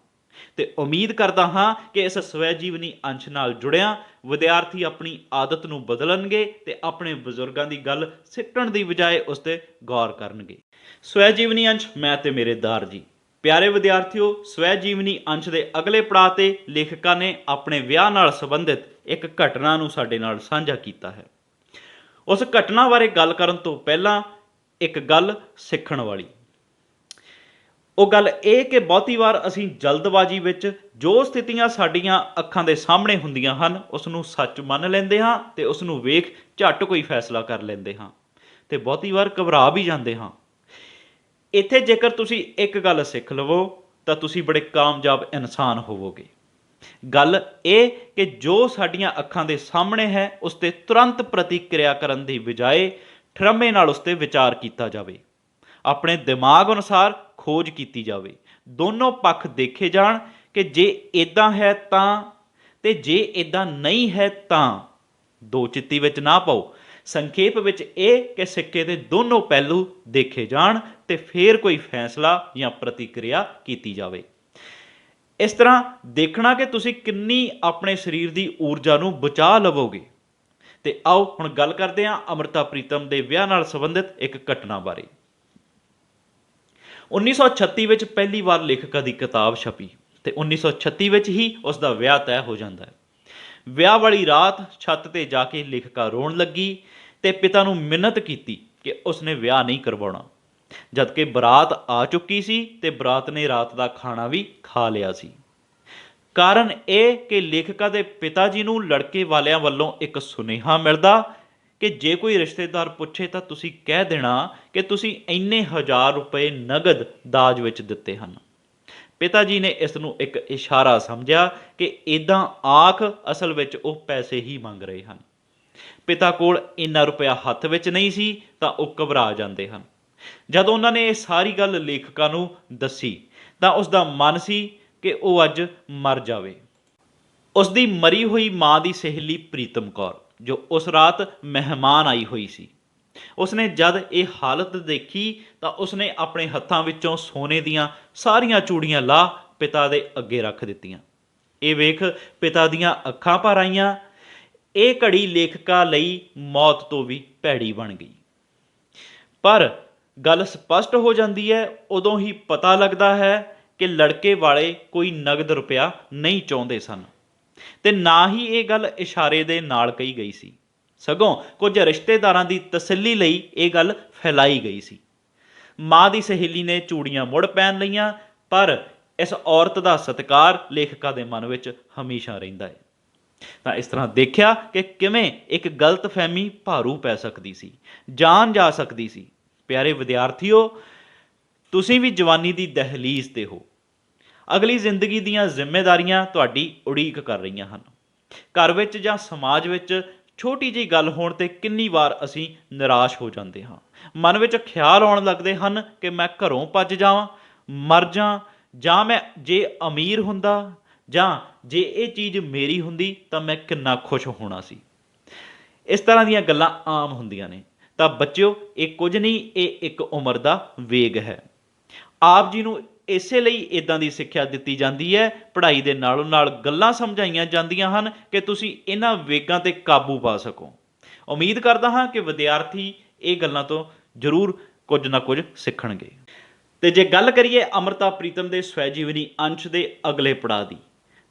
ਤੇ ਉਮੀਦ ਕਰਦਾ ਹਾਂ ਕਿ ਇਸ ਸਵੈ ਜੀਵਨੀ ਅੰਸ਼ ਨਾਲ ਜੁੜਿਆਂ ਵਿਦਿਆਰਥੀ ਆਪਣੀ ਆਦਤ ਨੂੰ ਬਦਲਣਗੇ ਤੇ ਆਪਣੇ ਬਜ਼ੁਰਗਾਂ ਦੀ ਗੱਲ ਸਿੱਟਣ ਦੀ ਬਜਾਏ ਉਸ ਤੇ ਗੌਰ ਕਰਨਗੇ। ਸਵੈ ਜੀਵਨੀ ਅੰਸ਼ ਮੈਂ ਤੇ ਮੇਰੇ ਦਾਰ ਜੀ। ਪਿਆਰੇ ਵਿਦਿਆਰਥੀਓ, ਸਵੈ ਜੀਵਨੀ ਅੰਸ਼ ਦੇ ਅਗਲੇ ਪੜਾਅ ਤੇ ਲੇਖਕਾਂ ਨੇ ਆਪਣੇ ਵਿਆਹ ਨਾਲ ਸੰਬੰਧਿਤ ਇੱਕ ਘਟਨਾ ਨੂੰ ਸਾਡੇ ਨਾਲ ਸਾਂਝਾ ਕੀਤਾ ਹੈ। ਉਸ ਘਟਨਾ ਬਾਰੇ ਗੱਲ ਕਰਨ ਤੋਂ ਪਹਿਲਾਂ ਇੱਕ ਗੱਲ ਸਿੱਖਣ ਵਾਲੀ। ਉਹ ਗੱਲ ਇਹ ਕਿ ਬਹੁਤੀ ਵਾਰ ਅਸੀਂ ਜਲਦਬਾਜ਼ੀ ਵਿੱਚ ਜੋ ਸਥਿਤੀਆਂ ਸਾਡੀਆਂ ਅੱਖਾਂ ਦੇ ਸਾਹਮਣੇ ਹੁੰਦੀਆਂ ਹਨ ਉਸ ਨੂੰ ਸੱਚ ਮੰਨ ਲੈਂਦੇ ਹਾਂ ਤੇ ਉਸ ਨੂੰ ਵੇਖ ਝੱਟ ਕੋਈ ਫੈਸਲਾ ਕਰ ਲੈਂਦੇ ਹਾਂ ਤੇ ਬਹੁਤੀ ਵਾਰ ਘਬਰਾ ਵੀ ਜਾਂਦੇ ਹਾਂ। ਇੱਥੇ ਜੇਕਰ ਤੁਸੀਂ ਇੱਕ ਗੱਲ ਸਿੱਖ ਲਵੋ ਤਾਂ ਤੁਸੀਂ ਬੜੇ ਕਾਮਯਾਬ ਇਨਸਾਨ ਹੋਵੋਗੇ। ਗੱਲ ਇਹ ਕਿ ਜੋ ਸਾਡੀਆਂ ਅੱਖਾਂ ਦੇ ਸਾਹਮਣੇ ਹੈ ਉਸ ਤੇ ਤੁਰੰਤ ਪ੍ਰਤੀਕਿਰਿਆ ਕਰਨ ਦੀ ਬਜਾਏ ਠਰਮੇ ਨਾਲ ਉਸ ਤੇ ਵਿਚਾਰ ਕੀਤਾ ਜਾਵੇ, ਆਪਣੇ ਦਿਮਾਗ ਅਨੁਸਾਰ ਖੋਜ ਕੀਤੀ ਜਾਵੇ, ਦੋਨੋਂ ਪੱਖ ਦੇਖੇ ਜਾਣ ਕਿ ਜੇ ਇਦਾਂ ਹੈ ਤਾਂ ਤੇ ਜੇ ਇਦਾਂ ਨਹੀਂ ਹੈ ਤਾਂ। ਦੋ ਚਿੱਤੀ ਵਿੱਚ ਨਾ ਪਾਓ। ਸੰਖੇਪ ਵਿੱਚ ਇਹ ਕਿ ਸਿੱਕੇ ਦੇ ਦੋਨੋਂ ਪਹਿਲੂ ਦੇਖੇ ਜਾਣ ਤੇ ਫਿਰ ਕੋਈ ਫੈਸਲਾ ਜਾਂ ਪ੍ਰਤੀਕਿਰਿਆ ਕੀਤੀ ਜਾਵੇ। ਇਸ ਤਰ੍ਹਾਂ ਦੇਖਣਾ ਕਿ ਤੁਸੀਂ ਕਿੰਨੀ ਆਪਣੇ ਸਰੀਰ ਦੀ ਊਰਜਾ ਨੂੰ ਬਚਾ ਲਵੋਗੇ। ਤੇ ਆਓ ਹੁਣ ਗੱਲ ਕਰਦੇ ਹਾਂ ਅੰਮ੍ਰਿਤਾ ਪ੍ਰੀਤਮ ਦੇ ਵਿਆਹ ਨਾਲ ਸੰਬੰਧਿਤ ਇੱਕ ਘਟਨਾ ਬਾਰੇ। 1936 ਵਿੱਚ ਪਹਿਲੀ ਵਾਰ ਲੇਖਕਾਂ ਦੀ ਕਿਤਾਬ ਛਪੀ ਤੇ 1936 ਵਿੱਚ ਹੀ ਉਸ ਦਾ ਵਿਆਹ ਤੈਅ ਹੋ ਜਾਂਦਾ ਹੈ। ਵਿਆਹ ਵਾਲੀ ਰਾਤ ਛੱਤ ਤੇ ਜਾ ਕੇ ਲੇਖਕਾ ਰੋਣ ਲੱਗੀ ਤੇ ਪਿਤਾ ਨੂੰ ਮਿੰਨਤ ਕੀਤੀ ਕਿ ਉਸਨੇ ਵਿਆਹ ਨਹੀਂ ਕਰਵਾਉਣਾ, ਜਦਕਿ ਬਰਾਤ ਆ ਚੁੱਕੀ ਸੀ ਤੇ ਬਰਾਤ ਨੇ ਰਾਤ ਦਾ ਖਾਣਾ ਵੀ ਖਾ ਲਿਆ ਸੀ। ਕਾਰਨ ਇਹ ਕਿ ਲੇਖਕਾ ਦੇ ਪਿਤਾ ਜੀ ਨੂੰ ਲੜਕੇ ਵਾਲਿਆਂ ਵੱਲੋਂ ਇੱਕ ਸੁਨੇਹਾ ਮਿਲਦਾ ਕਿ ਜੇ ਕੋਈ ਰਿਸ਼ਤੇਦਾਰ ਪੁੱਛੇ ਤਾਂ ਤੁਸੀਂ ਕਹਿ ਦੇਣਾ ਕਿ ਤੁਸੀਂ ਇੰਨੇ 1000 ਰੁਪਏ ਨਗਦ ਦਾਜ ਵਿੱਚ ਦਿੱਤੇ ਹਨ। ਪਿਤਾ ਜੀ ਨੇ ਇਸ ਨੂੰ ਇੱਕ ਇਸ਼ਾਰਾ ਸਮਝਿਆ ਕਿ ਇਦਾਂ ਆਖ ਅਸਲ ਵਿੱਚ ਉਹ ਪੈਸੇ ਹੀ ਮੰਗ ਰਹੇ ਹਨ। ਪਿਤਾ ਕੋਲ ਇੰਨਾ ਰੁਪਇਆ ਹੱਥ ਵਿੱਚ ਨਹੀਂ ਸੀ ਤਾਂ ਉਹ ਘਬਰਾ ਜਾਂਦੇ ਹਨ। ਜਦੋਂ ਉਹਨਾਂ ਨੇ ਇਹ ਸਾਰੀ ਗੱਲ ਲੇਖਕਾਂ ਨੂੰ ਦੱਸੀ ਤਾਂ ਉਸ ਦਾ ਮਨ ਸੀ ਕਿ ਉਹ ਅੱਜ ਮਰ ਜਾਵੇ। ਉਸ ਦੀ ਮਰੀ ਹੋਈ ਮਾਂ ਦੀ ਸਹੇਲੀ ਪ੍ਰੀਤਮ ਕੌਰ ਜੋ ਉਸ ਰਾਤ ਮਹਿਮਾਨ ਆਈ ਹੋਈ ਸੀ, ਉਸਨੇ ਜਦ ਇਹ ਹਾਲਤ ਦੇਖੀ ਤਾਂ ਉਸਨੇ ਆਪਣੇ ਹੱਥਾਂ ਵਿੱਚੋਂ ਸੋਨੇ ਦੀਆਂ ਸਾਰੀਆਂ ਚੂੜੀਆਂ ਲਾਹ ਪਿਤਾ ਦੇ ਅੱਗੇ ਰੱਖ ਦਿੱਤੀਆਂ। ਇਹ ਵੇਖ ਪਿਤਾ ਦੀਆਂ ਅੱਖਾਂ ਭਰ ਆਈਆਂ। ਇਹ ਘੜੀ ਲੇਖਕਾ ਲਈ ਮੌਤ ਤੋਂ ਵੀ ਭੈੜੀ ਬਣ ਗਈ। ਪਰ ਗੱਲ ਸਪਸ਼ਟ ਹੋ ਜਾਂਦੀ ਹੈ, ਉਦੋਂ ਹੀ ਪਤਾ ਲੱਗਦਾ ਹੈ ਕਿ ਲੜਕੇ ਵਾਲੇ ਕੋਈ ਨਗਦ ਰੁਪਇਆ ਨਹੀਂ ਚਾਹੁੰਦੇ ਸਨ ਤੇ ਨਾ ਹੀ ਇਹ ਗੱਲ ਇਸ਼ਾਰੇ ਦੇ ਨਾਲ ਕਹੀ ਗਈ ਸੀ, ਸਗੋਂ ਕੁਝ ਰਿਸ਼ਤੇਦਾਰਾਂ ਦੀ ਤਸੱਲੀ ਲਈ ਇਹ ਗੱਲ ਫੈਲਾਈ ਗਈ ਸੀ। ਮਾਂ ਦੀ ਸਹੇਲੀ ਨੇ ਚੂੜੀਆਂ ਮੁੜ ਪਹਿਨ ਲਈਆਂ, ਪਰ ਇਸ ਔਰਤ ਦਾ ਸਤਿਕਾਰ ਲੇਖਕਾਂ ਦੇ ਮਨ ਵਿੱਚ ਹਮੇਸ਼ਾ ਰਹਿੰਦਾ ਹੈ। ਤਾਂ ਇਸ ਤਰ੍ਹਾਂ ਦੇਖਿਆ ਕਿ ਕਿਵੇਂ ਇੱਕ ਗਲਤਫਹਿਮੀ ਭਾਰੂ ਪੈ ਸਕਦੀ ਸੀ, ਜਾਨ ਜਾ ਸਕਦੀ ਸੀ। ਪਿਆਰੇ ਵਿਦਿਆਰਥੀਓ, ਤੁਸੀਂ ਵੀ ਜਵਾਨੀ ਦੀ ਦਹਲੀਜ਼ 'ਤੇ ਹੋ। ਅਗਲੀ ਜ਼ਿੰਦਗੀ ਦੀਆਂ ਜ਼ਿੰਮੇਵਾਰੀਆਂ ਤੁਹਾਡੀ ਉਡੀਕ ਕਰ ਰਹੀਆਂ ਹਨ। ਘਰ ਵਿੱਚ ਜਾਂ ਸਮਾਜ ਵਿੱਚ ਛੋਟੀ ਜਿਹੀ ਗੱਲ ਹੋਣ 'ਤੇ ਕਿੰਨੀ ਵਾਰ ਅਸੀਂ ਨਿਰਾਸ਼ ਹੋ ਜਾਂਦੇ ਹਾਂ। ਮਨ ਵਿੱਚ ਖਿਆਲ ਆਉਣ ਲੱਗਦੇ ਹਨ ਕਿ ਮੈਂ ਘਰੋਂ ਭੱਜ ਜਾਵਾਂ, ਮਰ ਜਾਂ, ਜਾਂ ਮੈਂ ਜੇ ਅਮੀਰ ਹੁੰਦਾ, ਜਾਂ ਜੇ ਇਹ ਚੀਜ਼ ਮੇਰੀ ਹੁੰਦੀ ਤਾਂ ਮੈਂ ਕਿੰਨਾ ਖੁਸ਼ ਹੋਣਾ ਸੀ। ਇਸ ਤਰ੍ਹਾਂ ਦੀਆਂ ਗੱਲਾਂ ਆਮ ਹੁੰਦੀਆਂ ਨੇ। ਤਾਂ ਬੱਚਿਓ, ਇਹ ਕੁਝ ਨਹੀਂ, ਇਹ ਇੱਕ ਉਮਰ ਦਾ ਵੇਗ ਹੈ। ਆਪ ਜੀ ਨੂੰ ਇਸੇ ਲਈ ਇਦਾਂ ਦੀ ਸਿੱਖਿਆ ਦਿੱਤੀ ਜਾਂਦੀ ਹੈ, ਪੜ੍ਹਾਈ ਦੇ ਨਾਲੋਂ ਨਾਲ ਗੱਲਾਂ ਸਮਝਾਈਆਂ ਜਾਂਦੀਆਂ ਹਨ ਕਿ ਤੁਸੀਂ ਇਹਨਾਂ ਵੇਗਾਂ 'ਤੇ ਕਾਬੂ ਪਾ ਸਕੋ। ਉਮੀਦ ਕਰਦਾ ਹਾਂ ਕਿ ਵਿਦਿਆਰਥੀ ਇਹ ਗੱਲਾਂ ਤੋਂ ਜ਼ਰੂਰ ਕੁਝ ਨਾ ਕੁਝ ਸਿੱਖਣਗੇ। ਤੇ ਜੇ ਗੱਲ ਕਰੀਏ ਅੰਮ੍ਰਿਤਾ ਪ੍ਰੀਤਮ ਦੇ ਸਵੈ ਜੀਵਨੀ ਅੰਸ਼ ਦੇ ਅਗਲੇ ਪੜਾਅ ਦੀ,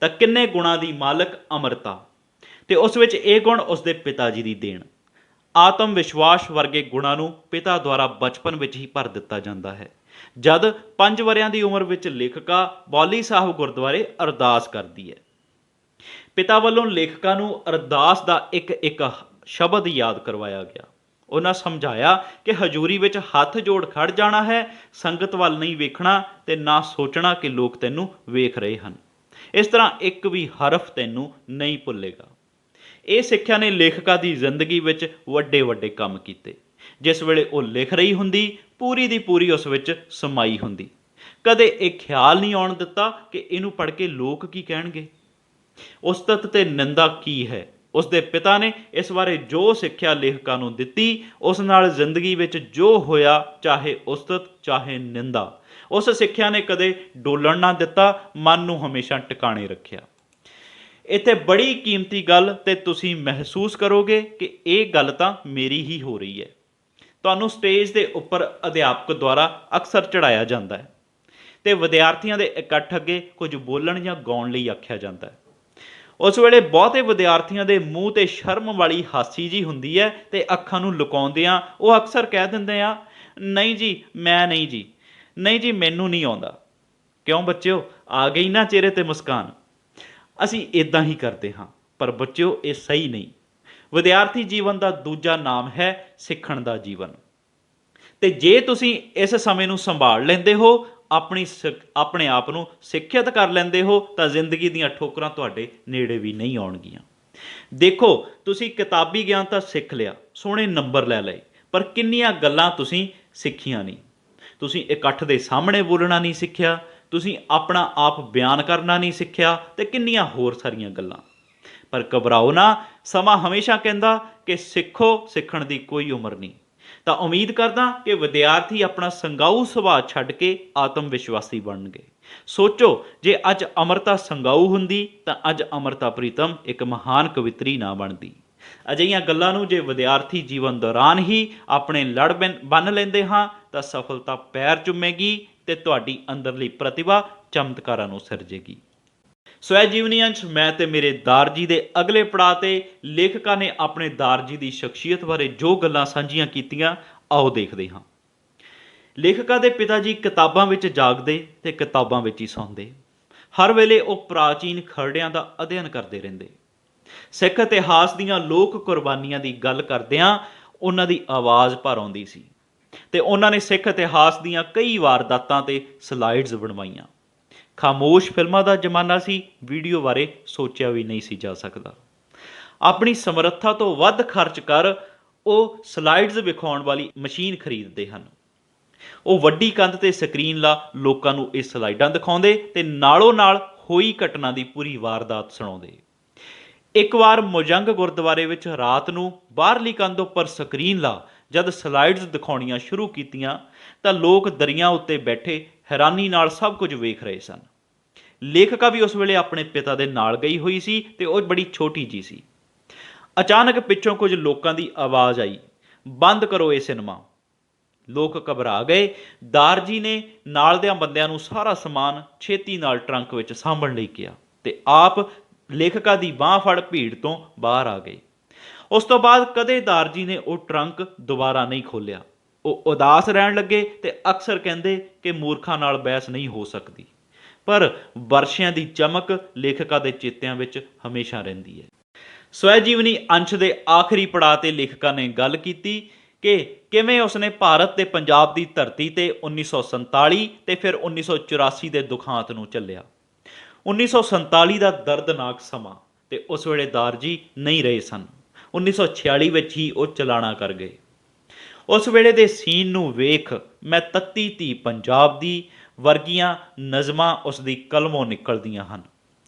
ਤਾਂ ਕਿੰਨੇ ਗੁਣਾਂ ਦੀ ਮਾਲਕ ਅੰਮ੍ਰਿਤਾ, ਤੇ ਉਸ ਵਿੱਚ ਇਹ ਗੁਣ ਉਸਦੇ ਪਿਤਾ ਜੀ ਦੀ ਦੇਣ। ਆਤਮ ਵਿਸ਼ਵਾਸ ਵਰਗੇ ਗੁਣਾਂ ਨੂੰ ਪਿਤਾ ਦੁਆਰਾ ਬਚਪਨ ਵਿੱਚ ਹੀ ਭਰ ਦਿੱਤਾ ਜਾਂਦਾ ਹੈ। ਜਦ 5 ਵਰ੍ਹਿਆਂ ਦੀ ਉਮਰ ਵਿੱਚ ਲੇਖਕਾ ਬੌਲੀ ਸਾਹਿਬ ਗੁਰਦੁਆਰੇ ਅਰਦਾਸ ਕਰਦੀ ਹੈ। ਪਿਤਾ ਵੱਲੋਂ ਲੇਖਕਾ ਨੂੰ ਅਰਦਾਸ ਦਾ ਇੱਕ ਇੱਕ ਸ਼ਬਦ ਯਾਦ ਕਰਵਾਇਆ ਗਿਆ। ਉਹਨਾਂ ਸਮਝਾਇਆ ਕਿ ਹਜ਼ੂਰੀ ਵਿੱਚ ਹੱਥ ਜੋੜ ਖੜ ਜਾਣਾ ਹੈ, ਸੰਗਤ ਵੱਲ ਨਹੀਂ ਵੇਖਣਾ ਤੇ ਨਾ ਸੋਚਣਾ ਕਿ ਲੋਕ ਤੈਨੂੰ ਵੇਖ ਰਹੇ ਹਨ। ਇਸ ਤਰ੍ਹਾਂ ਇੱਕ ਵੀ ਹਰਫ ਤੈਨੂੰ ਨਹੀਂ ਭੁੱਲੇਗਾ। ਇਹ ਸਿੱਖਿਆ ਨੇ ਲੇਖਕਾ ਦੀ ਜ਼ਿੰਦਗੀ ਵਿੱਚ ਵੱਡੇ ਵੱਡੇ ਕੰਮ ਕੀਤੇ। ਜਿਸ ਵੇਲੇ ਉਹ ਲਿਖ ਰਹੀ ਹੁੰਦੀ, ਪੂਰੀ ਦੀ ਪੂਰੀ ਉਸ ਵਿੱਚ ਸਮਾਈ ਹੁੰਦੀ। ਕਦੇ ਇਹ ਖਿਆਲ ਨਹੀਂ ਆਉਣ ਦਿੱਤਾ ਕਿ ਇਹਨੂੰ ਪੜ੍ਹ ਕੇ ਲੋਕ ਕੀ ਕਹਿਣਗੇ, ਉਸਤਤ ਤੇ ਨਿੰਦਾ ਕੀ ਹੈ। ਉਸਦੇ ਪਿਤਾ ਨੇ ਇਸ ਬਾਰੇ ਜੋ ਸਿੱਖਿਆ ਲੇਖਕਾਂ ਨੂੰ ਦਿੱਤੀ, ਉਸ ਨਾਲ ਜ਼ਿੰਦਗੀ ਵਿੱਚ ਜੋ ਹੋਇਆ, ਚਾਹੇ ਉਸਤਤ ਚਾਹੇ ਨਿੰਦਾ, ਉਸ ਸਿੱਖਿਆ ਨੇ ਕਦੇ ਡੋਲਣ ਨਾ ਦਿੱਤਾ, ਮਨ ਨੂੰ ਹਮੇਸ਼ਾ ਟਿਕਾਣੇ ਰੱਖਿਆ। ਇੱਥੇ ਬੜੀ ਕੀਮਤੀ ਗੱਲ ਤੇ ਤੁਸੀਂ ਮਹਿਸੂਸ ਕਰੋਗੇ ਕਿ ਇਹ ਗੱਲ ਤਾਂ ਮੇਰੀ ਹੀ ਹੋ ਰਹੀ ਹੈ। ਤੁਹਾਨੂੰ ਸਟੇਜ ਦੇ ਉੱਪਰ ਅਧਿਆਪਕ ਦੁਆਰਾ ਅਕਸਰ ਚੜ੍ਹਾਇਆ ਜਾਂਦਾ ਹੈ ਤੇ ਵਿਦਿਆਰਥੀਆਂ ਦੇ ਇਕੱਠ ਅੱਗੇ ਕੁਝ ਬੋਲਣ ਜਾਂ ਗਾਉਣ ਲਈ ਆਖਿਆ ਜਾਂਦਾ ਹੈ। ਉਸ ਵੇਲੇ ਬਹੁਤੇ ਵਿਦਿਆਰਥੀਆਂ ਦੇ ਮੂੰਹ ਤੇ ਸ਼ਰਮ ਵਾਲੀ ਹਾਸੀ ਜੀ ਹੁੰਦੀ ਹੈ ਤੇ ਅੱਖਾਂ ਨੂੰ ਲੁਕਾਉਂਦਿਆਂ ਉਹ ਅਕਸਰ ਕਹਿ ਦਿੰਦੇ ਆ, ਨਹੀਂ ਜੀ, ਮੈਂ ਨਹੀਂ ਜੀ, ਨਹੀਂ ਜੀ, ਮੈਨੂੰ ਨਹੀਂ ਆਉਂਦਾ। ਕਿਉਂ ਬੱਚਿਓ, ਆ ਗਈ ਨਾ ਚਿਹਰੇ ਤੇ ਮੁਸਕਾਨ? ਅਸੀਂ ਇਦਾਂ ਹੀ ਕਰਦੇ ਹਾਂ, ਪਰ ਬੱਚਿਓ ਇਹ ਸਹੀ ਨਹੀਂ। ਵਿਦਿਆਰਥੀ ਜੀਵਨ ਦਾ ਦੂਜਾ ਨਾਮ ਹੈ ਸਿੱਖਣ ਦਾ ਜੀਵਨ। ਤੇ ਜੇ ਤੁਸੀਂ ਇਸ ਸਮੇਂ ਨੂੰ ਸੰਭਾਲ ਲੈਂਦੇ ਹੋ, ਆਪਣੇ ਆਪ ਨੂੰ ਸਿੱਖਿਅਤ ਕਰ ਲੈਂਦੇ ਹੋ, ਤਾਂ ਜ਼ਿੰਦਗੀ ਦੀਆਂ ਠੋਕਰਾਂ ਤੁਹਾਡੇ ਨੇੜੇ ਵੀ ਨਹੀਂ ਆਉਣਗੀਆਂ। ਦੇਖੋ, ਤੁਸੀਂ ਕਿਤਾਬੀ ਗਿਆਨ ਤਾਂ ਸਿੱਖ ਲਿਆ, ਸੋਹਣੇ ਨੰਬਰ ਲੈ ਲਏ, ਪਰ ਕਿੰਨੀਆਂ ਗੱਲਾਂ ਤੁਸੀਂ ਸਿੱਖੀਆਂ ਨਹੀਂ। ਤੁਸੀਂ ਇਕੱਠ ਦੇ ਸਾਹਮਣੇ ਬੋਲਣਾ ਨਹੀਂ ਸਿੱਖਿਆ, ਤੁਸੀਂ ਆਪਣਾ ਆਪ ਬਿਆਨ ਕਰਨਾ ਨਹੀਂ ਸਿੱਖਿਆ, ਤੇ ਕਿੰਨੀਆਂ ਹੋਰ ਸਾਰੀਆਂ ਗੱਲਾਂ। ਪਰ ਘਬਰਾਓ ਨਾ, ਸਮਾਂ ਹਮੇਸ਼ਾ ਕਹਿੰਦਾ ਕਿ ਸਿੱਖੋ, ਸਿੱਖਣ ਦੀ ਕੋਈ ਉਮਰ ਨਹੀਂ। ਤਾਂ ਉਮੀਦ ਕਰਦਾ ਕਿ ਵਿਦਿਆਰਥੀ ਆਪਣਾ ਸੰਗਾਊ ਸੁਭਾਅ ਛੱਡ ਕੇ ਆਤਮ ਵਿਸ਼ਵਾਸੀ ਬਣਨਗੇ। ਸੋਚੋ, ਜੇ ਅੱਜ ਅੰਮ੍ਰਿਤਾ ਸੰਗਾਊ ਹੁੰਦੀ ਤਾਂ ਅੱਜ ਅੰਮ੍ਰਿਤਾ ਪ੍ਰੀਤਮ ਇੱਕ ਮਹਾਨ ਕਵਿੱਤਰੀ ਨਾ ਬਣਦੀ। ਅਜਿਹੀਆਂ ਗੱਲਾਂ ਨੂੰ ਜੇ ਵਿਦਿਆਰਥੀ ਜੀਵਨ ਦੌਰਾਨ ਹੀ ਆਪਣੇ ਲੜ ਬੰਨ੍ਹ ਲੈਂਦੇ ਹਾਂ ਤਾਂ ਸਫਲਤਾ ਪੈਰ ਚੁੰਮੇਗੀ ਤੇ ਤੁਹਾਡੀ ਅੰਦਰਲੀ ਪ੍ਰਤਿਭਾ ਚਮਤਕਾਰਾਂ ਨੂੰ ਸਿਰਜੇਗੀ। ਸਵੈ ਜੀਵਨੀ ਅੰਸ਼ ਮੈਂ ਤੇ ਮੇਰੇ ਦਾਰਜੀ ਦੇ ਅਗਲੇ ਪੜਾਅ 'ਤੇ ਲੇਖਕਾਂ ਨੇ ਆਪਣੇ ਦਾਰਜੀ ਦੀ ਸ਼ਖਸੀਅਤ ਬਾਰੇ ਜੋ ਗੱਲਾਂ ਸਾਂਝੀਆਂ ਕੀਤੀਆਂ, ਆਓ ਦੇਖਦੇ ਹਾਂ। ਲੇਖਕਾਂ ਦੇ ਪਿਤਾ ਜੀ ਕਿਤਾਬਾਂ ਵਿੱਚ ਜਾਗਦੇ ਤੇ ਕਿਤਾਬਾਂ ਵਿੱਚ ਹੀ ਸੌਂਦੇ। ਹਰ ਵੇਲੇ ਉਹ ਪ੍ਰਾਚੀਨ ਖਰੜਿਆਂ ਦਾ ਅਧਿਐਨ ਕਰਦੇ ਰਹਿੰਦੇ। ਸਿੱਖ ਇਤਿਹਾਸ ਦੀਆਂ ਲੋਕ ਕੁਰਬਾਨੀਆਂ ਦੀ ਗੱਲ ਕਰਦਿਆਂ ਉਹਨਾਂ ਦੀ ਆਵਾਜ਼ ਭਰ ਆਉਂਦੀ ਸੀ ਤੇ ਉਹਨਾਂ ਨੇ ਸਿੱਖ ਇਤਿਹਾਸ ਦੀਆਂ ਕਈ ਵਾਰਦਾਤਾਂ ਤੇ ਸਲਾਈਡਸ ਬਣਵਾਈਆਂ। ਖਾਮੋਸ਼ ਫਿਲਮਾਂ ਦਾ ਜ਼ਮਾਨਾ ਸੀ, ਵੀਡੀਓ ਬਾਰੇ ਸੋਚਿਆ ਵੀ ਨਹੀਂ ਸੀ ਜਾ ਸਕਦਾ। ਆਪਣੀ ਸਮਰੱਥਾ ਤੋਂ ਵੱਧ ਖਰਚ ਕਰ ਉਹ ਸਲਾਈਡਸ ਵਿਖਾਉਣ ਵਾਲੀ ਮਸ਼ੀਨ ਖਰੀਦਦੇ ਹਨ। ਉਹ ਵੱਡੀ ਕੰਧ ਤੇ ਸਕਰੀਨ ਲਾ ਲੋਕਾਂ ਨੂੰ ਇਹ ਸਲਾਈਡਾਂ ਦਿਖਾਉਂਦੇ ਤੇ ਨਾਲੋਂ ਨਾਲ ਹੋਈ ਘਟਨਾ ਦੀ ਪੂਰੀ ਵਾਰਦਾਤ ਸੁਣਾਉਂਦੇ। ਇੱਕ ਵਾਰ ਮੁਜੰਗ ਗੁਰਦੁਆਰੇ ਵਿੱਚ ਰਾਤ ਨੂੰ ਬਾਹਰਲੀ ਕੰਧ ਉੱਪਰ ਸਕਰੀਨ ਲਾ जद ਸਲਾਈਡਸ ਦਿਖਾਉਣੀਆਂ ਸ਼ੁਰੂ ਕੀਤੀਆਂ ਤਾਂ ਲੋਕ ਦਰੀਆਂ ਉੱਤੇ ਬੈਠੇ ਹੈਰਾਨੀ ਨਾਲ ਸਭ ਕੁਝ ਵੇਖ ਰਹੇ ਸਨ। ਲੇਖਿਕਾ ਵੀ ਉਸ ਵੇਲੇ ਆਪਣੇ ਪਿਤਾ ਦੇ ਨਾਲ ਗਈ ਹੋਈ ਸੀ ਤੇ ਉਹ ਬੜੀ ਛੋਟੀ ਜੀ ਸੀ। ਅਚਾਨਕ ਪਿੱਛੋਂ ਕੁਝ ਲੋਕਾਂ ਦੀ ਆਵਾਜ਼ ਆਈ, ਬੰਦ ਕਰੋ ਇਹ ਸਿਨੇਮਾ। ਲੋਕ ਘਬਰਾ ਗਏ। ਦਾਰਜੀ ਨੇ ਨਾਲ ਦਿਆਂ ਬੰਦਿਆਂ ਨੂੰ ਸਾਰਾ ਸਮਾਨ ਛੇਤੀ ਨਾਲ ਟਰੰਕ ਵਿੱਚ ਸਾਂਭਣ ਲਈ ਕਿਹਾ ਤੇ ਆਪ ਲੇਖਿਕਾ ਦੀ ਬਾਂਹ ਫੜ ਭੀੜ ਤੋਂ ਬਾਹਰ ਆ ਗਏ। ਉਸ ਤੋਂ ਬਾਅਦ ਕਦੇ ਦਾਰਜੀ ਨੇ ਉਹ ਟਰੰਕ ਦੁਬਾਰਾ ਨਹੀਂ ਖੋਲ੍ਹਿਆ। ਉਹ ਉਦਾਸ ਰਹਿਣ ਲੱਗੇ ਤੇ ਅਕਸਰ ਕਹਿੰਦੇ ਕਿ ਮੂਰਖਾਂ ਨਾਲ ਬਹਿਸ ਨਹੀਂ ਹੋ ਸਕਦੀ, ਪਰ ਵਰਸ਼ਿਆਂ ਦੀ ਚਮਕ ਲੇਖਿਕਾ ਦੇ ਚੇਤਿਆਂ ਵਿੱਚ ਹਮੇਸ਼ਾ ਰਹਿੰਦੀ ਹੈ। ਸਵੈ ਜੀਵਨੀ ਅੰਸ਼ ਦੇ ਆਖਰੀ ਪੜਾਅ ਤੇ ਲੇਖਿਕਾ ਨੇ ਗੱਲ ਕੀਤੀ ਕਿ ਕਿਵੇਂ ਉਸਨੇ ਭਾਰਤ ਤੇ ਪੰਜਾਬ ਦੀ ਧਰਤੀ ਤੇ 1947 ਤੇ ਫਿਰ 1984 ਦੇ ਦੁਖਾਂਤ ਨੂੰ ਝੱਲਿਆ। 1947 ਦਾ ਦਰਦਨਾਕ ਸਮਾਂ ਤੇ ਉਸ ਵੇਲੇ ਦਾਰਜੀ ਨਹੀਂ ਰਹੇ ਸਨ। 1946 ਵਿੱਚ ਹੀ ਉਹ ਚਲਾਣਾ ਕਰ ਗਏ। ਉਸ ਵੇਲੇ ਦੇ ਸੀਨ ਨੂੰ ਵੇਖ ਮੈਂ ਤੱਤੀ ਧੀ ਪੰਜਾਬ ਦੀ ਵਰਗੀਆਂ ਨਜ਼ਮਾਂ ਉਸ ਦੀ ਕਲਮੋਂ ਨਿਕਲਦੀਆਂ ਹਨ।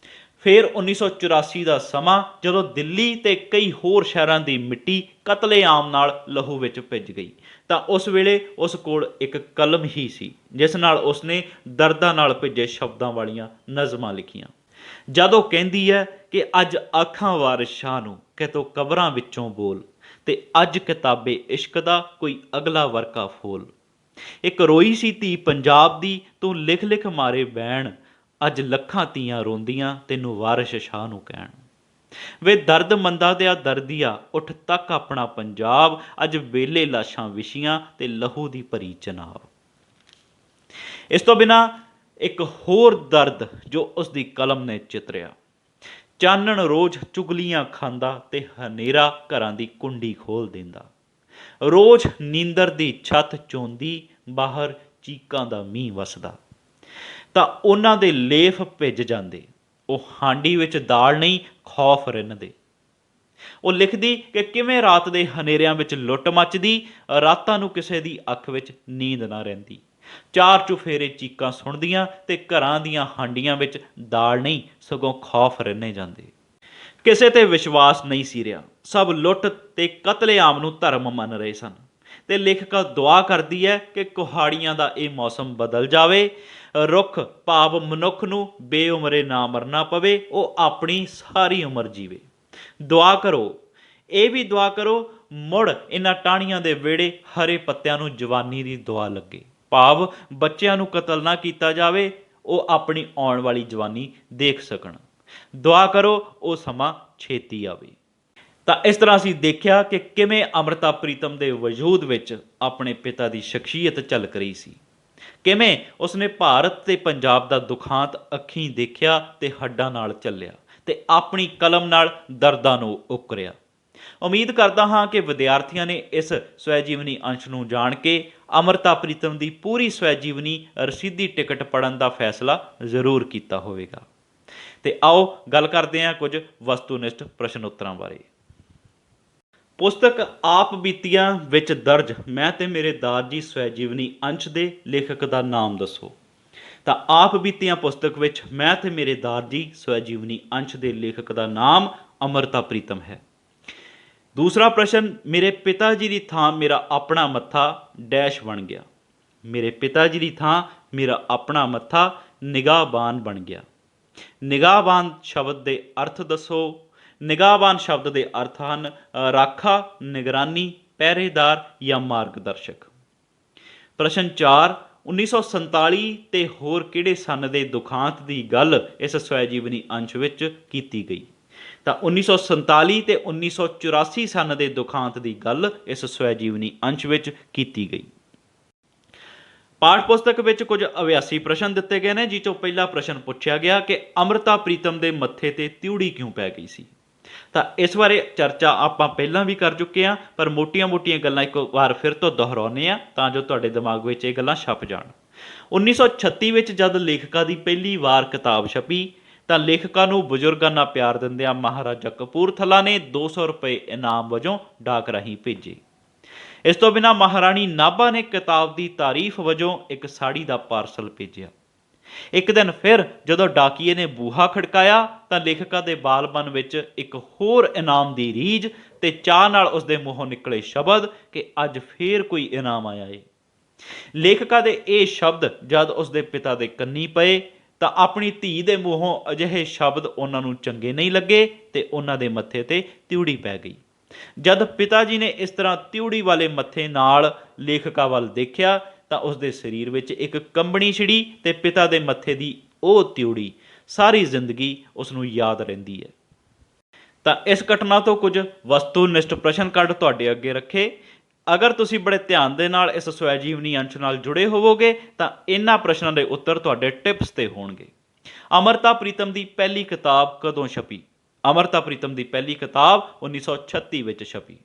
ਫਿਰ 1984 ਦਾ ਸਮਾਂ ਜਦੋਂ ਦਿੱਲੀ ਤੇ ਕਈ ਹੋਰ ਸ਼ਹਿਰਾਂ ਦੀ ਮਿੱਟੀ ਕਤਲੇਆਮ ਨਾਲ ਲਹੂ ਵਿੱਚ ਭਿੱਜ ਗਈ ਤਾਂ ਉਸ ਵੇਲੇ ਉਸ ਕੋਲ ਇੱਕ ਕਲਮ ਹੀ ਸੀ ਜਿਸ ਨਾਲ ਉਸਨੇ ਦਰਦਾਂ ਨਾਲ ਭਿੱਜੇ ਸ਼ਬਦਾਂ ਵਾਲੀਆਂ ਨਜ਼ਮਾਂ ਲਿਖੀਆਂ। ਜਦੋਂ ਕਹਿੰਦੀ ਹੈ ਕਿ ਅੱਜ ਅੱਖਾਂ ਵਾਰਿਸ ਸ਼ਾਹ ਨੂੰ ਕਿਤੋਂ ਕਬਰਾਂ ਵਿੱਚੋਂ ਬੋਲ ਤੇ ਅੱਜ ਕਿਤਾਬੇ ਇਸ਼ਕ ਦਾ ਕੋਈ ਅਗਲਾ ਵਰਕਾ ਫੋਲ। ਇੱਕ ਰੋਈ ਸੀ ਧੀ ਪੰਜਾਬ ਦੀ ਤੂੰ ਲਿਖ ਲਿਖ ਮਾਰੇ ਬੈਣ, ਅੱਜ ਲੱਖਾਂ ਧੀਆਂ ਰੋਂਦੀਆਂ ਤੈਨੂੰ ਵਾਰਿਸ ਸ਼ਾਹ ਨੂੰ ਕਹਿਣ। ਵੇ ਦਰਦ ਮੰਦਾ ਦਿਆ ਦਰਦੀਆ ਉੱਠ ਤੱਕ ਆਪਣਾ ਪੰਜਾਬ, ਅੱਜ ਵੇਲੇ ਲਾਸ਼ਾਂ ਵਿਛੀਆਂ ਤੇ ਲਹੂ ਦੀ ਭਰੀ ਚਨਾਬ। ਇਸ ਤੋਂ ਬਿਨਾਂ ਇੱਕ ਹੋਰ ਦਰਦ ਜੋ ਉਸ ਦੀ ਕਲਮ ਨੇ ਚਿਤਰਿਆ। ਚਾਨਣ ਰੋਜ਼ ਚੁਗਲੀਆਂ ਖਾਂਦਾ ਤੇ ਹਨੇਰਾ ਘਰਾਂ ਦੀ ਕੁੰਡੀ ਖੋਲ ਦਿੰਦਾ। ਰੋਜ਼ ਨੀਂਦਰ ਦੀ ਛੱਤ ਚੋਂਦੀ, ਬਾਹਰ ਚੀਕਾਂ ਦਾ ਮੀਂਹ ਵਸਦਾ ਤਾਂ ਉਹਨਾਂ ਦੇ ਲੇਫ ਭਿੱਜ ਜਾਂਦੇ। ਉਹ ਹਾਂਡੀ ਵਿੱਚ ਦਾਲ ਨਹੀਂ ਖੌਫ ਰਿੰਨ੍ਹਦੇ। ਉਹ ਲਿਖਦੀ ਕਿ ਕਿਵੇਂ ਰਾਤ ਦੇ ਹਨੇਰਿਆਂ ਵਿੱਚ ਲੁੱਟ ਮੱਚਦੀ, ਰਾਤਾਂ ਨੂੰ ਕਿਸੇ ਦੀ ਅੱਖ ਵਿੱਚ ਨੀਂਦ ਨਾ ਰਹਿੰਦੀ। ਚਾਰ ਚੁਫੇਰੇ ਚੀਕਾਂ ਸੁਣਦੀਆਂ ਤੇ ਘਰਾਂ ਦੀਆਂ ਹਾਂਡੀਆਂ ਵਿੱਚ ਦਾਲ ਨਹੀਂ ਸਗੋਂ ਖੌਫ ਰਿੰਨ੍ਹੇ ਜਾਂਦੇ। ਕਿਸੇ ਤੇ ਵਿਸ਼ਵਾਸ ਨਹੀਂ ਸੀ ਰਿਹਾ। ਸਭ ਲੁੱਟ ਤੇ ਕਤਲੇਆਮ ਨੂੰ ਧਰਮ ਮੰਨ ਰਹੇ ਸਨ ਤੇ ਲੇਖਿਕਾ ਦੁਆ ਕਰਦੀ ਹੈ ਕਿ ਕੁਹਾੜੀਆਂ ਦਾ ਇਹ ਮੌਸਮ ਬਦਲ ਜਾਵੇ, ਰੁੱਖ ਭਾਵ ਮਨੁੱਖ ਨੂੰ ਬੇਉਮਰੇ ਨਾ ਮਰਨਾ ਪਵੇ, ਉਹ ਆਪਣੀ ਸਾਰੀ ਉਮਰ ਜੀਵੇ। ਦੁਆ ਕਰੋ, ਇਹ ਵੀ ਦੁਆ ਕਰੋ ਮੁੜ ਇਹਨਾਂ ਟਾਹਣੀਆਂ ਦੇ ਵਿਹੜੇ ਹਰੇ ਪੱਤਿਆਂ ਨੂੰ ਜਵਾਨੀ ਦੀ ਦੁਆ ਲੱਗੇ, ਭਾਵ ਬੱਚਿਆਂ ਨੂੰ ਕਤਲ ਨਾ ਕੀਤਾ ਜਾਵੇ, ਉਹ ਆਪਣੀ ਆਉਣ ਵਾਲੀ ਜਵਾਨੀ ਦੇਖ ਸਕਣ। ਦੁਆ ਕਰੋ ਉਹ ਸਮਾਂ ਛੇਤੀ ਆਵੇ। ਤਾਂ ਇਸ ਤਰ੍ਹਾਂ ਅਸੀਂ ਦੇਖਿਆ ਕਿ ਕਿਵੇਂ ਅੰਮ੍ਰਿਤਾ ਪ੍ਰੀਤਮ ਦੇ ਵਜੂਦ ਵਿੱਚ ਆਪਣੇ ਪਿਤਾ ਦੀ ਸ਼ਖਸੀਅਤ ਝਲਕ ਰਹੀ ਸੀ, ਕਿਵੇਂ ਉਸਨੇ ਭਾਰਤ ਤੇ ਪੰਜਾਬ ਦਾ ਦੁਖਾਂਤ ਅੱਖੀਂ ਦੇਖਿਆ ਤੇ ਹੱਡਾਂ ਨਾਲ ਝੱਲਿਆ ਤੇ ਆਪਣੀ ਕਲਮ ਨਾਲ ਦਰਦਾਂ ਨੂੰ ਉਕਰਿਆ। ਉਮੀਦ ਕਰਦਾ ਹਾਂ ਕਿ ਵਿਦਿਆਰਥੀਆਂ ਨੇ ਇਸ ਸਵੈ ਜੀਵਨੀ ਅੰਸ਼ ਨੂੰ ਜਾਣ ਕੇ ਅੰਮ੍ਰਿਤਾ ਪ੍ਰੀਤਮ ਦੀ ਪੂਰੀ ਸਵੈ ਜੀਵਨੀ ਰਸੀਦੀ ਟਿਕਟ ਪੜ੍ਹਨ ਦਾ ਫੈਸਲਾ ਜ਼ਰੂਰ ਕੀਤਾ ਹੋਵੇਗਾ। ਤੇ ਆਓ ਗੱਲ ਕਰਦੇ ਹਾਂ ਕੁਝ ਵਸਤੂਨਿਸ਼ਟ ਪ੍ਰਸ਼ਨ ਉੱਤਰਾਂ ਬਾਰੇ। ਪੁਸਤਕ ਆਪ ਬੀਤੀਆਂ ਵਿੱਚ ਦਰਜ ਮੈਂ ਤੇ ਮੇਰੇ ਦਾਰਜੀ ਸਵੈ ਜੀਵਨੀ ਅੰਸ਼ ਦੇ ਲੇਖਕ ਦਾ ਨਾਮ ਦੱਸੋ। ਤਾਂ ਆਪ ਬੀਤੀਆਂ ਪੁਸਤਕ ਵਿੱਚ ਮੈਂ ਤੇ ਮੇਰੇ ਦਾਰਜੀ ਸਵੈ ਜੀਵਨੀ ਅੰਸ਼ ਦੇ ਲੇਖਕ ਦਾ ਨਾਮ ਅੰਮ੍ਰਿਤਾ ਪ੍ਰੀਤਮ ਹੈ। ਦੂਸਰਾ ਪ੍ਰਸ਼ਨ, ਮੇਰੇ ਪਿਤਾ ਜੀ ਦੀ ਥਾਂ ਮੇਰਾ ਆਪਣਾ ਮੱਥਾ ਡੈਸ਼ ਬਣ ਗਿਆ। ਮੇਰੇ ਪਿਤਾ ਜੀ ਦੀ ਥਾਂ ਮੇਰਾ ਆਪਣਾ ਮੱਥਾ ਨਿਗਾਹਬਾਨ ਬਣ ਗਿਆ। ਨਿਗਾਹਬਾਨ ਸ਼ਬਦ ਦੇ ਅਰਥ ਦੱਸੋ। ਨਿਗਾਹਬਾਨ ਸ਼ਬਦ ਦੇ ਅਰਥ ਹਨ ਰਾਖਾ, ਨਿਗਰਾਨੀ, ਪਹਿਰੇਦਾਰ ਜਾਂ ਮਾਰਗਦਰਸ਼ਕ। ਪ੍ਰਸ਼ਨ 4, 1947 ਤੇ ਹੋਰ ਕਿਹੜੇ ਸੰਨ ਦੇ ਦੁਖਾਂਤ ਦੀ ਗੱਲ ਇਸ ਸਵੈ ਜੀਵਨੀ ਅੰਸ਼ ਵਿੱਚ ਕੀਤੀ ਗਈ। ਤਾਂ 1947 ਤੇ 1984 ਸੰਨ ਦੇ ਦੁਖਾਂਤ ਦੀ ਗੱਲ ਇਸ ਸਵੈ ਜੀਵਨੀ ਅੰਸ਼ ਵਿੱਚ ਕੀਤੀ ਗਈ। ਪਾਠ ਪੁਸਤਕ ਵਿੱਚ ਕੁਝ ਅਭਿਆਸੀ ਪ੍ਰਸ਼ਨ ਦਿੱਤੇ ਗਏ ਨੇ, ਜਿਸ ਚੋਂ ਪਹਿਲਾ ਪ੍ਰਸ਼ਨ ਪੁੱਛਿਆ ਗਿਆ ਕਿ ਅੰਮ੍ਰਿਤਾ ਪ੍ਰੀਤਮ ਦੇ ਮੱਥੇ ਤੇ ਤਿਉੜੀ ਕਿਉਂ ਪੈ ਗਈ ਸੀ। ਤਾਂ ਇਸ ਬਾਰੇ ਚਰਚਾ ਆਪਾਂ ਪਹਿਲਾਂ ਵੀ ਕਰ ਚੁੱਕੇ ਹਾਂ, ਪਰ ਮੋਟੀਆਂ-ਮੋਟੀਆਂ ਗੱਲਾਂ ਇੱਕ ਵਾਰ ਫਿਰ ਤੋਂ ਦੁਹਰਾਉਂਦੇ ਹਾਂ ਤਾਂ ਜੋ ਤੁਹਾਡੇ ਦਿਮਾਗ ਵਿੱਚ ਇਹ ਗੱਲਾਂ ਛਪ ਜਾਣ। 1936 ਵਿੱਚ ਜਦ ਲੇਖਿਕਾ ਦੀ ਪਹਿਲੀ ਵਾਰ ਕਿਤਾਬ ਛਪੀ ਤਾਂ ਲੇਖਿਕਾ ਨੂੰ ਬਜ਼ੁਰਗਾਨਾ ਪਿਆਰ ਦਿੰਦਿਆਂ ਮਹਾਰਾਜਾ ਕਪੂਰਥਲਾ ਨੇ 200 ਰੁਪਏ ਇਨਾਮ ਵਜੋਂ ਡਾਕ ਰਾਹੀਂ ਭੇਜੇ। ਇਸ ਤੋਂ ਬਿਨਾਂ ਮਹਾਰਾਣੀ ਨਾਭਾ ਨੇ ਕਿਤਾਬ ਦੀ ਤਾਰੀਫ ਵਜੋਂ ਇੱਕ ਸਾੜੀ ਦਾ ਪਾਰਸਲ ਭੇਜਿਆ। ਇੱਕ ਦਿਨ ਫਿਰ ਜਦੋਂ ਡਾਕੀਏ ਨੇ ਬੂਹਾ ਖੜਕਾਇਆ ਤਾਂ ਲੇਖਕਾ ਦੇ ਬਾਲਮਨ ਵਿੱਚ ਇੱਕ ਹੋਰ ਇਨਾਮ ਦੀ ਰੀਝ ਤੇ ਚਾਹ ਨਾਲ ਉਸਦੇ ਮੂੰਹੋਂ ਨਿਕਲੇ ਸ਼ਬਦ ਕਿ ਅੱਜ ਫੇਰ ਕੋਈ ਇਨਾਮ ਆਇਆ ਏ। ਲੇਖਕਾ ਦੇ ਇਹ ਸ਼ਬਦ ਜਦ ਉਸਦੇ ਪਿਤਾ ਦੇ ਕੰਨੀ ਪਏ ਤਾਂ ਆਪਣੀ ਧੀ ਦੇ ਮੂੰਹੋਂ ਅਜਿਹੇ ਸ਼ਬਦ ਉਹਨਾਂ ਨੂੰ ਚੰਗੇ ਨਹੀਂ ਲੱਗੇ ਤੇ ਉਹਨਾਂ ਦੇ ਮੱਥੇ ਤੇ ਤਿਉੜੀ ਪੈ ਗਈ। ਜਦ ਪਿਤਾ ਜੀ ਨੇ ਇਸ ਤਰ੍ਹਾਂ ਤਿਉੜੀ ਵਾਲੇ ਮੱਥੇ ਨਾਲ ਲੇਖਕਾ ਵੱਲ ਦੇਖਿਆ ਤਾਂ ਉਸਦੇ ਸਰੀਰ ਵਿੱਚ ਇੱਕ ਕੰਬਣੀ ਛਿੜੀ ਤੇ ਪਿਤਾ ਦੇ ਮੱਥੇ ਦੀ ਉਹ ਤਿਉੜੀ ਸਾਰੀ ਜ਼ਿੰਦਗੀ ਉਸ ਨੂੰ ਯਾਦ ਰਹਿੰਦੀ ਹੈ। ਤਾਂ ਇਸ ਘਟਨਾ ਤੋਂ ਕੁਝ ਵਸਤੂਨਿਸ਼ਟ ਪ੍ਰਸ਼ਨ ਕੱਢ ਤੁਹਾਡੇ ਅੱਗੇ ਰੱਖੇ। ਅਗਰ ਤੁਸੀਂ ਬੜੇ ਧਿਆਨ ਦੇ ਨਾਲ ਇਸ ਸਵੈਜੀਵਨੀ ਅੰਸ਼ ਨਾਲ ਜੁੜੇ ਹੋਵੋਗੇ ਤਾਂ ਇਹਨਾਂ ਪ੍ਰਸ਼ਨਾਂ ਦੇ ਉੱਤਰ ਤੁਹਾਡੇ ਟਿਪਸ ਤੇ ਹੋਣਗੇ। ਅਮਰਤਾ ਪ੍ਰੀਤਮ ਦੀ ਪਹਿਲੀ ਕਿਤਾਬ ਕਦੋਂ ਛਪੀ? ਅਮਰਤਾ ਪ੍ਰੀਤਮ ਦੀ ਪਹਿਲੀ ਕਿਤਾਬ 1936 ਵਿੱਚ ਛਪੀ।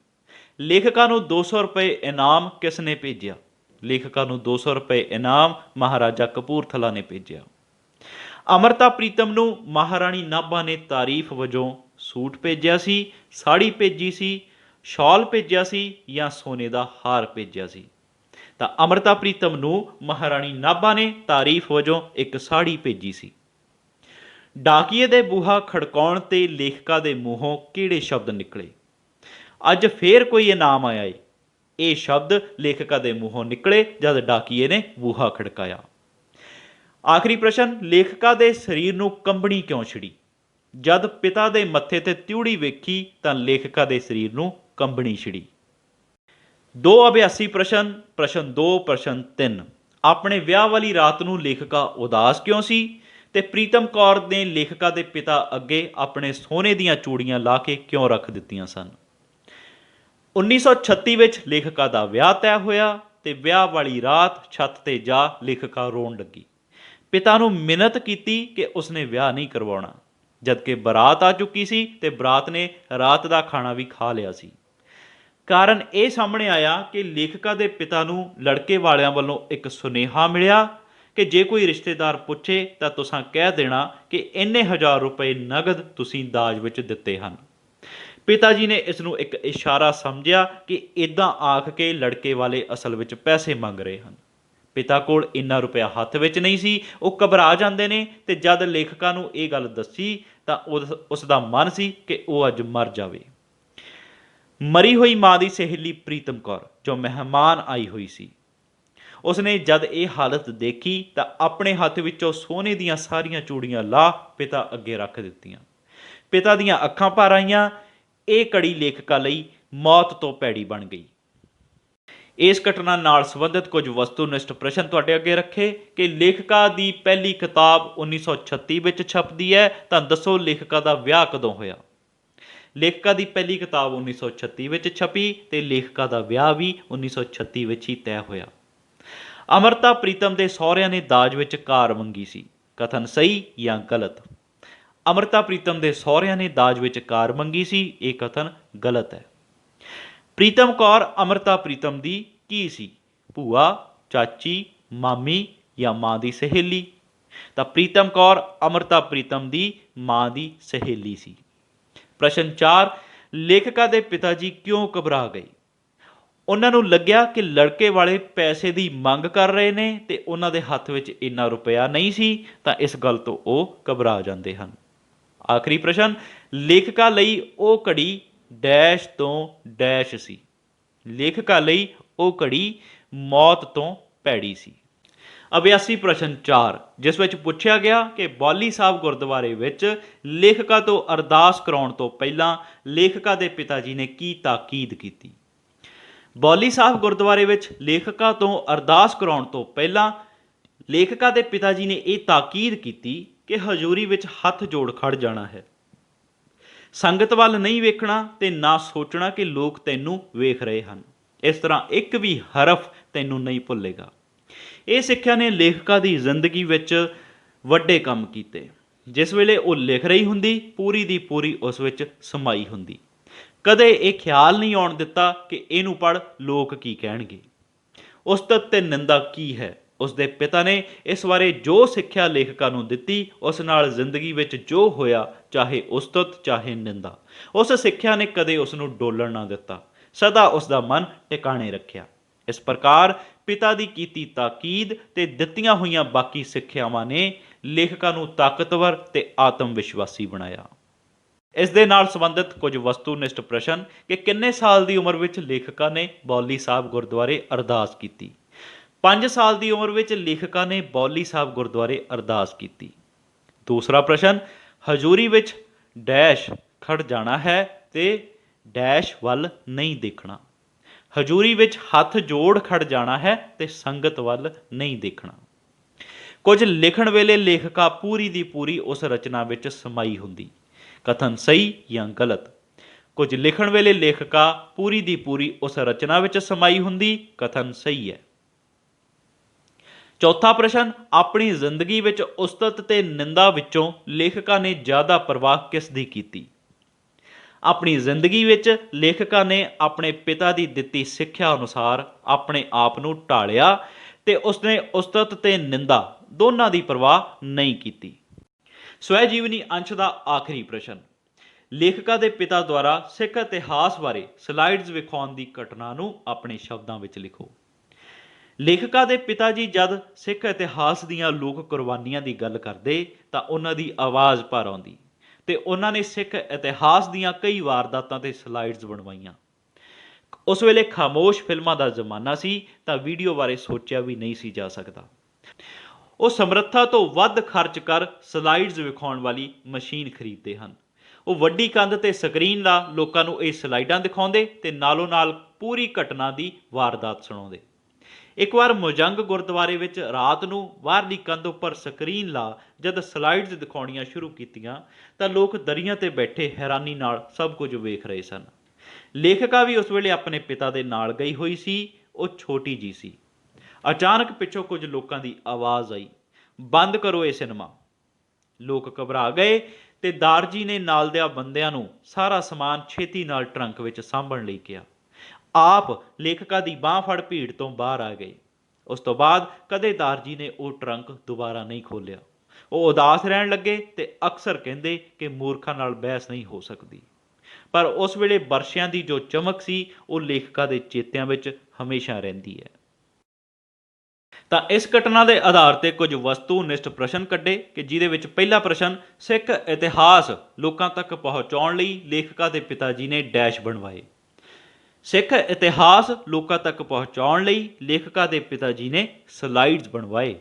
ਲੇਖਕਾਂ ਨੂੰ 200 ਰੁਪਏ ਇਨਾਮ ਕਿਸ ਨੇ ਭੇਜਿਆ? ਲੇਖਕਾਂ ਨੂੰ 200 ਰੁਪਏ ਇਨਾਮ ਮਹਾਰਾਜਾ ਕਪੂਰਥਲਾ ਨੇ ਭੇਜਿਆ। ਅਮਰਤਾ ਪ੍ਰੀਤਮ ਨੂੰ ਮਹਾਰਾਣੀ ਨਾਭਾ ਨੇ ਤਾਰੀਫ ਵਜੋਂ ਸੂਟ ਭੇਜਿਆ ਸੀ, ਸਾੜੀ ਭੇਜੀ ਸੀ, ਸ਼ਾਲ ਭੇਜਿਆ ਸੀ ਜਾਂ ਸੋਨੇ ਦਾ ਹਾਰ ਭੇਜਿਆ ਸੀ? ਤਾਂ ਅਮਰਤਾ ਪ੍ਰੀਤਮ ਨੂੰ ਮਹਾਰਾਣੀ ਨਾਭਾ ਨੇ ਤਾਰੀਫ ਵਜੋਂ ਇੱਕ ਸਾੜੀ ਭੇਜੀ ਸੀ। ਡਾਕੀਏ ਦੇ ਬੂਹਾ ਖੜਕਾਉਣ ਤੇ ਲੇਖਕਾ ਦੇ ਮੂੰਹੋਂ ਕਿਹੜੇ ਸ਼ਬਦ ਨਿਕਲੇ? ਅੱਜ ਫੇਰ ਕੋਈ ਇਨਾਮ ਆਇਆ ਏ। ਇਹ ਸ਼ਬਦ ਲੇਖਕਾ ਦੇ ਮੂੰਹੋਂ ਨਿਕਲੇ ਜਦ ਡਾਕੀਏ ਨੇ ਬੂਹਾ ਖੜਕਾਇਆ। ਆਖਰੀ ਪ੍ਰਸ਼ਨ, ਲੇਖਕਾ ਦੇ ਸਰੀਰ ਨੂੰ ਕੰਬਣੀ ਕਿਉਂ ਛਿੜੀ? ਜਦ ਪਿਤਾ ਦੇ ਮੱਥੇ ਤੇ ਤਿਉੜੀ ਵੇਖੀ ਤਾਂ ਲੇਖਕਾ ਦੇ ਸਰੀਰ ਨੂੰ ਕੰਬਣੀ ਛਿੜੀ। 2 ਅਭਿਆਸੀ ਪ੍ਰਸ਼ਨ, ਪ੍ਰਸ਼ਨ 2, ਪ੍ਰਸ਼ਨ 3। ਆਪਣੇ ਵਿਆਹ ਵਾਲੀ ਰਾਤ ਨੂੰ ਲੇਖਕਾ ਉਦਾਸ ਕਿਉਂ ਸੀ ਤੇ ਪ੍ਰੀਤਮ ਕੌਰ ਨੇ ਲੇਖਕਾ ਦੇ ਪਿਤਾ ਅੱਗੇ ਆਪਣੇ ਸੋਨੇ ਦੀਆਂ ਚੂੜੀਆਂ ਲਾ ਕੇ ਕਿਉਂ ਰੱਖ ਦਿੱਤੀਆਂ ਸਨ? 1936 ਵਿੱਚ ਲੇਖਕਾ ਦਾ ਵਿਆਹ ਤੈਅ ਹੋਇਆ ਤੇ ਵਿਆਹ ਵਾਲੀ ਰਾਤ ਛੱਤ ਤੇ ਜਾ ਲੇਖਕਾ ਰੋਣ ਲੱਗੀ। ਪਿਤਾ ਨੂੰ ਮਿੰਨਤ ਕੀਤੀ ਕਿ ਉਸਨੇ ਵਿਆਹ ਨਹੀਂ ਕਰਵਾਉਣਾ, ਜਦਕਿ ਬਰਾਤ ਆ ਚੁੱਕੀ ਸੀ ਤੇ ਬਰਾਤ ਨੇ ਰਾਤ ਦਾ ਖਾਣਾ ਵੀ ਖਾ ਲਿਆ ਸੀ। ਕਾਰਨ ਇਹ ਸਾਹਮਣੇ ਆਇਆ ਕਿ ਲੇਖਕਾ ਦੇ ਪਿਤਾ ਨੂੰ ਲੜਕੇ ਵਾਲਿਆਂ ਵੱਲੋਂ ਇੱਕ ਸੁਨੇਹਾ ਮਿਲਿਆ ਕਿ ਜੇ ਕੋਈ ਰਿਸ਼ਤੇਦਾਰ ਪੁੱਛੇ ਤਾਂ ਤੁਸੀਂ ਕਹਿ ਦੇਣਾ ਕਿ ਇੰਨੇ 1000 ਰੁਪਏ ਨਗਦ ਤੁਸੀਂ ਦਾਜ ਵਿੱਚ ਦਿੱਤੇ ਹਨ। ਪਿਤਾ ਜੀ ਨੇ ਇਸ ਨੂੰ ਇੱਕ ਇਸ਼ਾਰਾ ਸਮਝਿਆ ਕਿ ਇਦਾਂ ਆਖ ਕੇ ਲੜਕੇ ਵਾਲੇ ਅਸਲ ਵਿੱਚ ਪੈਸੇ ਮੰਗ ਰਹੇ ਹਨ। ਪਿਤਾ ਕੋਲ ਇੰਨਾ ਰੁਪਇਆ ਹੱਥ ਵਿੱਚ ਨਹੀਂ ਸੀ। ਉਹ ਘਬਰਾ ਜਾਂਦੇ ਨੇ ਤੇ ਜਦ ਲੇਖਕਾ ਨੂੰ ਇਹ ਗੱਲ ਦੱਸੀ ਤਾਂ ਉਸ ਦਾ ਮਨ ਸੀ ਕਿ ਉਹ ਅੱਜ ਮਰ ਜਾਵੇ। ਮਰੀ ਹੋਈ ਮਾਂ ਦੀ ਸਹੇਲੀ ਪ੍ਰੀਤਮ ਕੌਰ ਜੋ ਮਹਿਮਾਨ ਆਈ ਹੋਈ ਸੀ, ਉਸਨੇ ਜਦ ਇਹ ਹਾਲਤ ਦੇਖੀ ਤਾਂ ਆਪਣੇ ਹੱਥ ਵਿੱਚੋਂ ਸੋਨੇ ਦੀਆਂ ਸਾਰੀਆਂ ਚੂੜੀਆਂ ਲਾ ਪਿਤਾ ਅੱਗੇ ਰੱਖ ਦਿੱਤੀਆਂ। ਪਿਤਾ ਦੀਆਂ ਅੱਖਾਂ ਭਰ ਆਈਆਂ। ਇਹ ਘੜੀ ਲੇਖਕਾ ਲਈ ਮੌਤ ਤੋਂ ਭੈੜੀ ਬਣ ਗਈ। ਇਸ ਘਟਨਾ ਨਾਲ ਸੰਬੰਧਿਤ ਕੁਝ ਵਸਤੂਨਿਸ਼ਟ ਪ੍ਰਸ਼ਨ ਤੁਹਾਡੇ ਅੱਗੇ ਰੱਖੇ ਕਿ ਲੇਖਕਾ ਦੀ ਪਹਿਲੀ ਕਿਤਾਬ 1936 ਵਿੱਚ ਛਪਦੀ ਹੈ ਤਾਂ ਦੱਸੋ ਲੇਖਕਾ ਦਾ ਵਿਆਹ ਕਦੋਂ ਹੋਇਆ? ਲੇਖਕਾ ਦੀ ਪਹਿਲੀ ਕਿਤਾਬ 1936 ਵਿੱਚ ਛਪੀ ਤੇ ਲੇਖਕਾ ਦਾ ਵਿਆਹ ਵੀ 1936 ਵਿੱਚ ਹੀ ਤੈਅ ਹੋਇਆ। ਅਮਰਤਾ ਪ੍ਰੀਤਮ ਦੇ ਸਹੁਰਿਆਂ ਨੇ ਦਾਜ ਵਿੱਚ ਕਾਰ ਮੰਗੀ ਸੀ, ਕਥਨ ਸਹੀ ਜਾਂ ਗਲਤ? ਅਮਰਤਾ ਪ੍ਰੀਤਮ ਦੇ ਸਹੁਰਿਆਂ ਨੇ ਦਾਜ ਵਿੱਚ ਕਾਰ ਮੰਗੀ ਸੀ, ਇਹ ਕਥਨ ਗਲਤ ਹੈ। ਪ੍ਰੀਤਮ ਕੌਰ ਅਮਰਤਾ ਪ੍ਰੀਤਮ ਦੀ ਕੀ ਸੀ? ਭੂਆ, ਚਾਚੀ, ਮਾਮੀ ਜਾਂ ਮਾਂ ਦੀ ਸਹੇਲੀ? ਤਾਂ ਪ੍ਰੀਤਮ ਕੌਰ ਅਮਰਤਾ ਪ੍ਰੀਤਮ ਦੀ ਮਾਂ ਦੀ ਸਹੇਲੀ ਸੀ। ਪ੍ਰਸ਼ਨ 4, ਲੇਖਕਾ ਦੇ ਪਿਤਾ ਜੀ ਕਿਉਂ ਘਬਰਾ ਗਏ? ਉਹਨਾਂ ਨੂੰ ਲੱਗਿਆ ਕਿ ਲੜਕੇ ਵਾਲੇ ਪੈਸੇ ਦੀ ਮੰਗ ਕਰ ਰਹੇ ਨੇ ਤੇ ਉਹਨਾਂ ਦੇ ਹੱਥ ਵਿੱਚ ਇੰਨਾ ਰੁਪਇਆ ਨਹੀਂ ਸੀ ਤਾਂ ਇਸ ਗੱਲ ਤੋਂ ਉਹ ਘਬਰਾ ਜਾਂਦੇ ਹਨ। ਆਖਰੀ ਪ੍ਰਸ਼ਨ, ਲੇਖਕਾ ਲਈ ਉਹ ਘੜੀ ਡੈਸ਼ ਤੋਂ ਡੈਸ਼ ਸੀ। ਲੇਖਕਾ ਲਈ ਉਹ ਘੜੀ ਮੌਤ ਤੋਂ ਭੈੜੀ ਸੀ। ਅਭਿਆਸੀ ਪ੍ਰਸ਼ਨ 4, ਜਿਸ ਵਿੱਚ ਪੁੱਛਿਆ ਗਿਆ ਕਿ ਬੌਲੀ ਸਾਹਿਬ ਗੁਰਦੁਆਰੇ ਵਿੱਚ ਲੇਖਕਾ ਤੋਂ ਅਰਦਾਸ ਕਰਾਉਣ ਤੋਂ ਪਹਿਲਾਂ ਲੇਖਕਾ ਦੇ ਪਿਤਾ ਜੀ ਨੇ ਕੀ ਤਾਕੀਦ ਕੀਤੀ? ਬੌਲੀ ਸਾਹਿਬ ਗੁਰਦੁਆਰੇ ਵਿੱਚ ਲੇਖਕਾ ਤੋਂ ਅਰਦਾਸ ਕਰਾਉਣ ਤੋਂ ਪਹਿਲਾਂ ਲੇਖਕਾ ਦੇ ਪਿਤਾ ਜੀ ਨੇ ਇਹ ਤਾਕੀਦ ਕੀਤੀ ਕਿ ਹਜ਼ੂਰੀ ਵਿੱਚ ਹੱਥ ਜੋੜ ਖੜ ਜਾਣਾ ਹੈ, ਸੰਗਤ ਵੱਲ ਨਹੀਂ ਵੇਖਣਾ ਤੇ ਨਾ ਸੋਚਣਾ ਕਿ ਲੋਕ ਤੈਨੂੰ ਵੇਖ ਰਹੇ ਹਨ। ਇਸ ਤਰ੍ਹਾਂ ਇੱਕ ਵੀ ਹਰਫ ਤੈਨੂੰ ਨਹੀਂ ਭੁੱਲੇਗਾ। ਇਹ ਸਿੱਖਿਆ ਨੇ ਲੇਖਕਾ ਦੀ ਜ਼ਿੰਦਗੀ ਵਿੱਚ ਵੱਡੇ ਕੰਮ ਕੀਤੇ। ਜਿਸ ਵੇਲੇ ਉਹ ਲਿਖ ਰਹੀ ਹੁੰਦੀ ਪੂਰੀ ਦੀ ਪੂਰੀ ਉਸ ਵਿੱਚ ਸਮਾਈ ਹੁੰਦੀ। ਕਦੇ ਇਹ ਖਿਆਲ ਨਹੀਂ ਆਉਣ ਦਿੱਤਾ ਕਿ ਇਹਨੂੰ ਪੜ੍ਹ ਲੋਕ ਕੀ ਕਹਿਣਗੇ। ਉਸਤਤ ਤੇ ਨਿੰਦਾ ਕੀ ਹੈ? ਉਸਦੇ ਪਿਤਾ ਨੇ ਇਸ ਬਾਰੇ ਜੋ ਸਿੱਖਿਆ ਲੇਖਕਾ ਨੂੰ ਦਿੱਤੀ, ਉਸ ਨਾਲ ਜ਼ਿੰਦਗੀ ਵਿੱਚ ਜੋ ਹੋਇਆ, ਚਾਹੇ ਉਸਤਤ ਚਾਹੇ ਨਿੰਦਾ, ਉਸ ਸਿੱਖਿਆ ਨੇ ਕਦੇ ਉਸ ਨੂੰ ਡੋਲਣ ਨਾ ਦਿੱਤਾ, ਸਦਾ ਉਸ ਦਾ ਮਨ ਟਿਕਾਣੇ ਰੱਖਿਆ। ਇਸ ਪ੍ਰਕਾਰ ਪਿਤਾ ਦੀ ਕੀਤੀ ਤਾਕੀਦ ਤੇ ਦਿੱਤੀਆਂ ਹੋਈਆਂ ਬਾਕੀ ਸਿੱਖਿਆਵਾਂ ਨੇ ਲੇਖਕਾਂ ਨੂੰ ਤਾਕਤਵਰ ਤੇ ਆਤਮ ਵਿਸ਼ਵਾਸੀ ਬਣਾਇਆ। ਇਸ ਦੇ ਨਾਲ ਸੰਬੰਧਿਤ ਕੁਝ ਵਸਤੂਨਿਸ਼ਟ ਪ੍ਰਸ਼ਨ ਕਿ ਕਿੰਨੇ ਸਾਲ ਦੀ ਉਮਰ ਵਿੱਚ ਲੇਖਕਾਂ ਨੇ ਬੌਲੀ ਸਾਹਿਬ ਗੁਰਦੁਆਰੇ ਅਰਦਾਸ ਕੀਤੀ? 5 ਸਾਲ ਦੀ ਉਮਰ ਵਿੱਚ ਲੇਖਕਾਂ ਨੇ ਬੌਲੀ ਸਾਹਿਬ ਗੁਰਦੁਆਰੇ ਅਰਦਾਸ ਕੀਤੀ। ਦੂਸਰਾ ਪ੍ਰਸ਼ਨ, ਹਜ਼ੂਰੀ ਵਿੱਚ ਡੈਸ਼ ਖੜ ਜਾਣਾ ਹੈ ਤੇ ਡੈਸ਼ ਵੱਲ ਨਹੀਂ ਦੇਖਣਾ। ਹਜ਼ੂਰੀ ਵਿੱਚ ਹੱਥ ਜੋੜ ਖੜ ਜਾਣਾ ਹੈ ਤੇ ਸੰਗਤ ਵੱਲ ਨਹੀਂ ਦੇਖਣਾ। ਕੁਝ ਲਿਖਣ ਵੇਲੇ ਲੇਖਕਾ ਪੂਰੀ ਦੀ ਪੂਰੀ ਉਸ ਰਚਨਾ ਵਿੱਚ ਸਮਾਈ ਹੁੰਦੀ। ਕਥਨ ਸਹੀ ਜਾਂ ਗਲਤ? ਕੁਝ ਲਿਖਣ ਵੇਲੇ ਲੇਖਕਾ ਪੂਰੀ ਦੀ ਪੂਰੀ ਉਸ ਰਚਨਾ ਵਿੱਚ ਸਮਾਈ ਹੁੰਦੀ। ਕਥਨ ਸਹੀ ਹੈ। ਚੌਥਾ ਪ੍ਰਸ਼ਨ, ਆਪਣੀ ਜ਼ਿੰਦਗੀ ਵਿੱਚ ਉਸਤਤ ਤੇ ਨਿੰਦਾ ਵਿੱਚੋਂ ਲੇਖਕਾਂ ਨੇ ਜ਼ਿਆਦਾ ਪਰਵਾਹ ਕਿਸ ਦੀ ਕੀਤੀ? ਆਪਣੀ ਜ਼ਿੰਦਗੀ ਵਿੱਚ ਲੇਖਕਾਂ ਨੇ ਆਪਣੇ ਪਿਤਾ ਦੀ ਦਿੱਤੀ ਸਿੱਖਿਆ ਅਨੁਸਾਰ ਆਪਣੇ ਆਪ ਨੂੰ ਢਾਲਿਆ ਤੇ ਉਸਨੇ ਉਸਤਤ ਤੇ ਨਿੰਦਾ ਦੋਨਾਂ ਦੀ ਪਰਵਾਹ ਨਹੀਂ ਕੀਤੀ। ਸਵੈ ਜੀਵਨੀ ਅੰਸ਼ ਦਾ ਆਖਰੀ ਪ੍ਰਸ਼ਨ, ਲੇਖਕਾਂ ਦੇ ਪਿਤਾ ਦੁਆਰਾ ਸਿੱਖ ਇਤਿਹਾਸ ਬਾਰੇ ਸਲਾਈਡਸ ਵਿਖਾਉਣ ਦੀ ਘਟਨਾ ਨੂੰ ਆਪਣੇ ਸ਼ਬਦਾਂ ਵਿੱਚ ਲਿਖੋ। ਲੇਖਕਾਂ ਦੇ ਪਿਤਾ ਜੀ ਜਦ ਸਿੱਖ ਇਤਿਹਾਸ ਦੀਆਂ ਲੋਕ ਕੁਰਬਾਨੀਆਂ ਦੀ ਗੱਲ ਕਰਦੇ ਤਾਂ ਉਹਨਾਂ ਦੀ ਆਵਾਜ਼ ਭਰ ਆਉਂਦੀ ਤੇ ਉਹਨਾਂ ਨੇ ਸਿੱਖ ਇਤਿਹਾਸ ਦੀਆਂ ਕਈ ਵਾਰਦਾਤਾਂ ਤੇ ਸਲਾਈਡਸ ਬਣਵਾਈਆਂ। ਉਸ ਵੇਲੇ ਖਾਮੋਸ਼ ਫਿਲਮਾਂ ਦਾ ਜ਼ਮਾਨਾ ਸੀ ਤਾਂ ਵੀਡੀਓ ਬਾਰੇ ਸੋਚਿਆ ਵੀ ਨਹੀਂ ਸੀ ਜਾ ਸਕਦਾ। ਉਹ ਸਮਰੱਥਾ ਤੋਂ ਵੱਧ ਖਰਚ ਕਰ ਸਲਾਈਡਸ ਵਿਖਾਉਣ ਵਾਲੀ ਮਸ਼ੀਨ ਖਰੀਦਦੇ ਹਨ। ਉਹ ਵੱਡੀ ਕੰਧ ਤੇ ਸਕਰੀਨ ਨਾਲ ਲੋਕਾਂ ਨੂੰ ਇਹ ਸਲਾਈਡਾਂ ਦਿਖਾਉਂਦੇ ਤੇ ਨਾਲੋਂ ਨਾਲ ਪੂਰੀ ਘਟਨਾ ਦੀ ਵਾਰਦਾਤ ਸੁਣਾਉਂਦੇ। ਇੱਕ ਵਾਰ ਮੁਜੰਗ ਗੁਰਦੁਆਰੇ ਵਿੱਚ ਰਾਤ ਨੂੰ ਬਾਹਰਲੀ ਕੰਧ ਉੱਪਰ ਸਕਰੀਨ ਲਾ ਜਦ ਸਲਾਈਡਸ ਦਿਖਾਉਣੀਆਂ ਸ਼ੁਰੂ ਕੀਤੀਆਂ ਤਾਂ ਲੋਕ ਦਰੀਆਂ ਤੇ ਬੈਠੇ ਹੈਰਾਨੀ ਨਾਲ ਸਭ ਕੁਝ ਵੇਖ ਰਹੇ ਸਨ। ਲੇਖਕਾ ਵੀ ਉਸ ਵੇਲੇ ਆਪਣੇ ਪਿਤਾ ਦੇ ਨਾਲ ਗਈ ਹੋਈ ਸੀ। ਉਹ ਛੋਟੀ ਜੀ ਸੀ। ਅਚਾਨਕ ਪਿੱਛੋਂ ਕੁਝ ਲੋਕਾਂ ਦੀ ਆਵਾਜ਼ ਆਈ, ਬੰਦ ਕਰੋ ਇਹ ਸਿਨੇਮਾ। ਲੋਕ ਘਬਰਾ ਗਏ ਤੇ ਦਾਰਜੀ ਨੇ ਨਾਲ ਦਿਆਂ ਬੰਦਿਆਂ ਨੂੰ ਸਾਰਾ ਸਮਾਨ ਛੇਤੀ ਨਾਲ ਟਰੰਕ ਵਿੱਚ ਸਾਂਭਣ ਲਈ ਕਿਹਾ। ਆਪ ਲੇਖਕਾਂ ਦੀ ਬਾਂਹ ਫੜ ਭੀੜ ਤੋਂ ਬਾਹਰ ਆ ਗਏ। ਉਸ ਤੋਂ ਬਾਅਦ ਕਦੇ ਦਾਰਜੀ ਨੇ ਉਹ ਟਰੰਕ ਦੁਬਾਰਾ ਨਹੀਂ ਖੋਲ੍ਹਿਆ। ਉਹ ਉਦਾਸ ਰਹਿਣ ਲੱਗੇ ਤੇ ਅਕਸਰ ਕਹਿੰਦੇ ਕਿ ਮੂਰਖਾਂ ਨਾਲ ਬਹਿਸ ਨਹੀਂ ਹੋ ਸਕਦੀ। ਪਰ ਉਸ ਵੇਲੇ ਵਰਸ਼ਿਆਂ ਦੀ ਜੋ ਚਮਕ ਸੀ ਉਹ ਲੇਖਕਾਂ ਦੇ ਚੇਤਿਆਂ ਵਿੱਚ ਹਮੇਸ਼ਾ ਰਹਿੰਦੀ ਹੈ। ਤਾਂ ਇਸ ਘਟਨਾ ਦੇ ਆਧਾਰ ਤੇ ਕੁਝ ਵਸਤੂਨਿਸ਼ਟ ਪ੍ਰਸ਼ਨ ਕੱਢੇ ਕਿ ਜਿਹਦੇ ਵਿੱਚ ਪਹਿਲਾ ਪ੍ਰਸ਼ਨ, ਸਿੱਖ ਇਤਿਹਾਸ ਲੋਕਾਂ ਤੱਕ ਪਹੁੰਚਾਉਣ ਲਈ ਲੇਖਕਾਂ ਦੇ ਪਿਤਾ ਜੀ ਨੇ ਡੈਸ਼ ਬਣਵਾਏ। ਸਿੱਖ ਇਤਿਹਾਸ ਲੋਕਾਂ ਤੱਕ ਪਹੁੰਚਾਉਣ ਲਈ ਲੇਖਕਾਂ ਦੇ ਪਿਤਾ ਜੀ ਨੇ ਸਲਾਈਡਸ ਬਣਵਾਏ।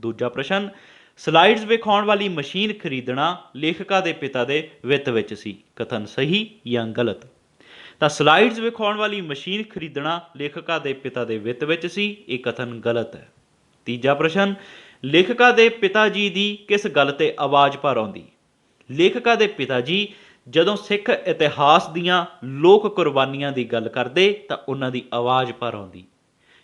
ਦੂਜਾ ਪ੍ਰਸ਼ਨ, ਸਲਾਈਡਸ ਵਿਖਾਉਣ ਵਾਲੀ ਮਸ਼ੀਨ ਖਰੀਦਣਾ ਲੇਖਕਾਂ ਦੇ ਪਿਤਾ ਦੇ ਵਿੱਤ ਵਿੱਚ ਸੀ। ਕਥਨ ਸਹੀ ਜਾਂ ਗਲਤ? ਤਾਂ ਸਲਾਈਡਸ ਵਿਖਾਉਣ ਵਾਲੀ ਮਸ਼ੀਨ ਖਰੀਦਣਾ ਲੇਖਕਾਂ ਦੇ ਪਿਤਾ ਦੇ ਵਿੱਤ ਵਿੱਚ ਸੀ। ਇਹ ਕਥਨ ਗਲਤ ਹੈ। ਤੀਜਾ ਪ੍ਰਸ਼ਨ, ਲੇਖਕਾਂ ਦੇ ਪਿਤਾ ਜੀ ਦੀ ਕਿਸ ਗੱਲ ਤੇ ਆਵਾਜ਼ ਭਰ ਆਉਂਦੀ? ਲੇਖਕਾਂ ਦੇ ਪਿਤਾ ਜੀ ਜਦੋਂ ਸਿੱਖ ਇਤਿਹਾਸ ਦੀਆਂ ਲੋਕ ਕੁਰਬਾਨੀਆਂ ਦੀ ਗੱਲ ਕਰਦੇ ਤਾਂ ਉਹਨਾਂ ਦੀ ਆਵਾਜ਼ ਭਰ ਆਉਂਦੀ।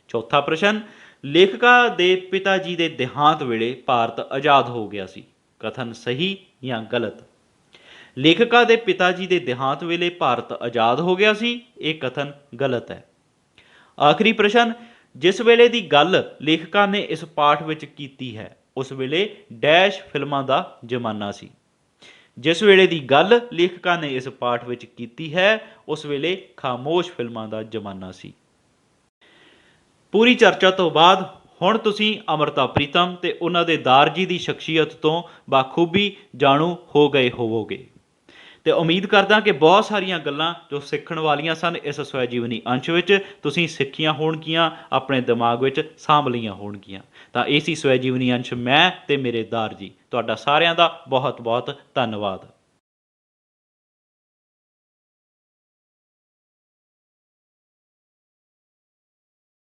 ਚੌਥਾ ਪ੍ਰਸ਼ਨ, ਲੇਖਕਾਂ ਦੇ ਪਿਤਾ ਜੀ ਦੇ ਦੇਹਾਂਤ ਵੇਲੇ ਭਾਰਤ ਆਜ਼ਾਦ ਹੋ ਗਿਆ ਸੀ। ਕਥਨ ਸਹੀ ਜਾਂ ਗਲਤ? ਲੇਖਕਾਂ ਦੇ ਪਿਤਾ ਜੀ ਦੇ ਦੇਹਾਂਤ ਵੇਲੇ ਭਾਰਤ ਆਜ਼ਾਦ ਹੋ ਗਿਆ ਸੀ। ਇਹ ਕਥਨ ਗਲਤ ਹੈ। ਆਖਰੀ ਪ੍ਰਸ਼ਨ, ਜਿਸ ਵੇਲੇ ਦੀ ਗੱਲ ਲੇਖਕਾਂ ਨੇ ਇਸ ਪਾਠ ਵਿੱਚ ਕੀਤੀ ਹੈ ਉਸ ਵੇਲੇ ਡੈਸ਼ ਫਿਲਮਾਂ ਦਾ ਜ਼ਮਾਨਾ ਸੀ। ਜਿਸ ਵੇਲੇ ਦੀ ਗੱਲ ਲੇਖਕਾਂ ਨੇ ਇਸ ਪਾਠ ਵਿੱਚ ਕੀਤੀ ਹੈ ਉਸ ਵੇਲੇ ਖਾਮੋਸ਼ ਫਿਲਮਾਂ ਦਾ ਜ਼ਮਾਨਾ ਸੀ। ਪੂਰੀ ਚਰਚਾ ਤੋਂ ਬਾਅਦ ਹੁਣ ਤੁਸੀਂ ਅੰਮ੍ਰਿਤਾ ਪ੍ਰੀਤਮ ਤੇ ਉਹਨਾਂ ਦੇ ਦਾਰਜੀ ਦੀ ਸ਼ਖਸੀਅਤ ਤੋਂ ਬਾਖੂਬੀ ਜਾਣੂ ਹੋ ਗਏ ਹੋਵੋਗੇ ਤੇ ਉਮੀਦ ਕਰਦਾ ਕਿ ਬਹੁਤ ਸਾਰੀਆਂ ਗੱਲਾਂ ਜੋ ਸਿੱਖਣ ਵਾਲੀਆਂ ਸਨ ਇਸ ਸਵੈ ਜੀਵਨੀ ਅੰਸ਼ ਵਿੱਚ ਤੁਸੀਂ ਸਿੱਖੀਆਂ ਹੋਣਗੀਆਂ, ਆਪਣੇ ਦਿਮਾਗ ਵਿੱਚ ਸਾਂਭ ਲਈਆਂ ਹੋਣਗੀਆਂ। ਤਾਂ ਇਹ ਸੀ ਸਵੈ ਜੀਵਨੀ ਅੰਸ਼। ਮੈਂ ਤੇ ਮੇਰੇ ਦਾਰਜੀ ਤੁਹਾਡਾ ਸਾਰਿਆਂ ਦਾ ਬਹੁਤ ਬਹੁਤ ਧੰਨਵਾਦ।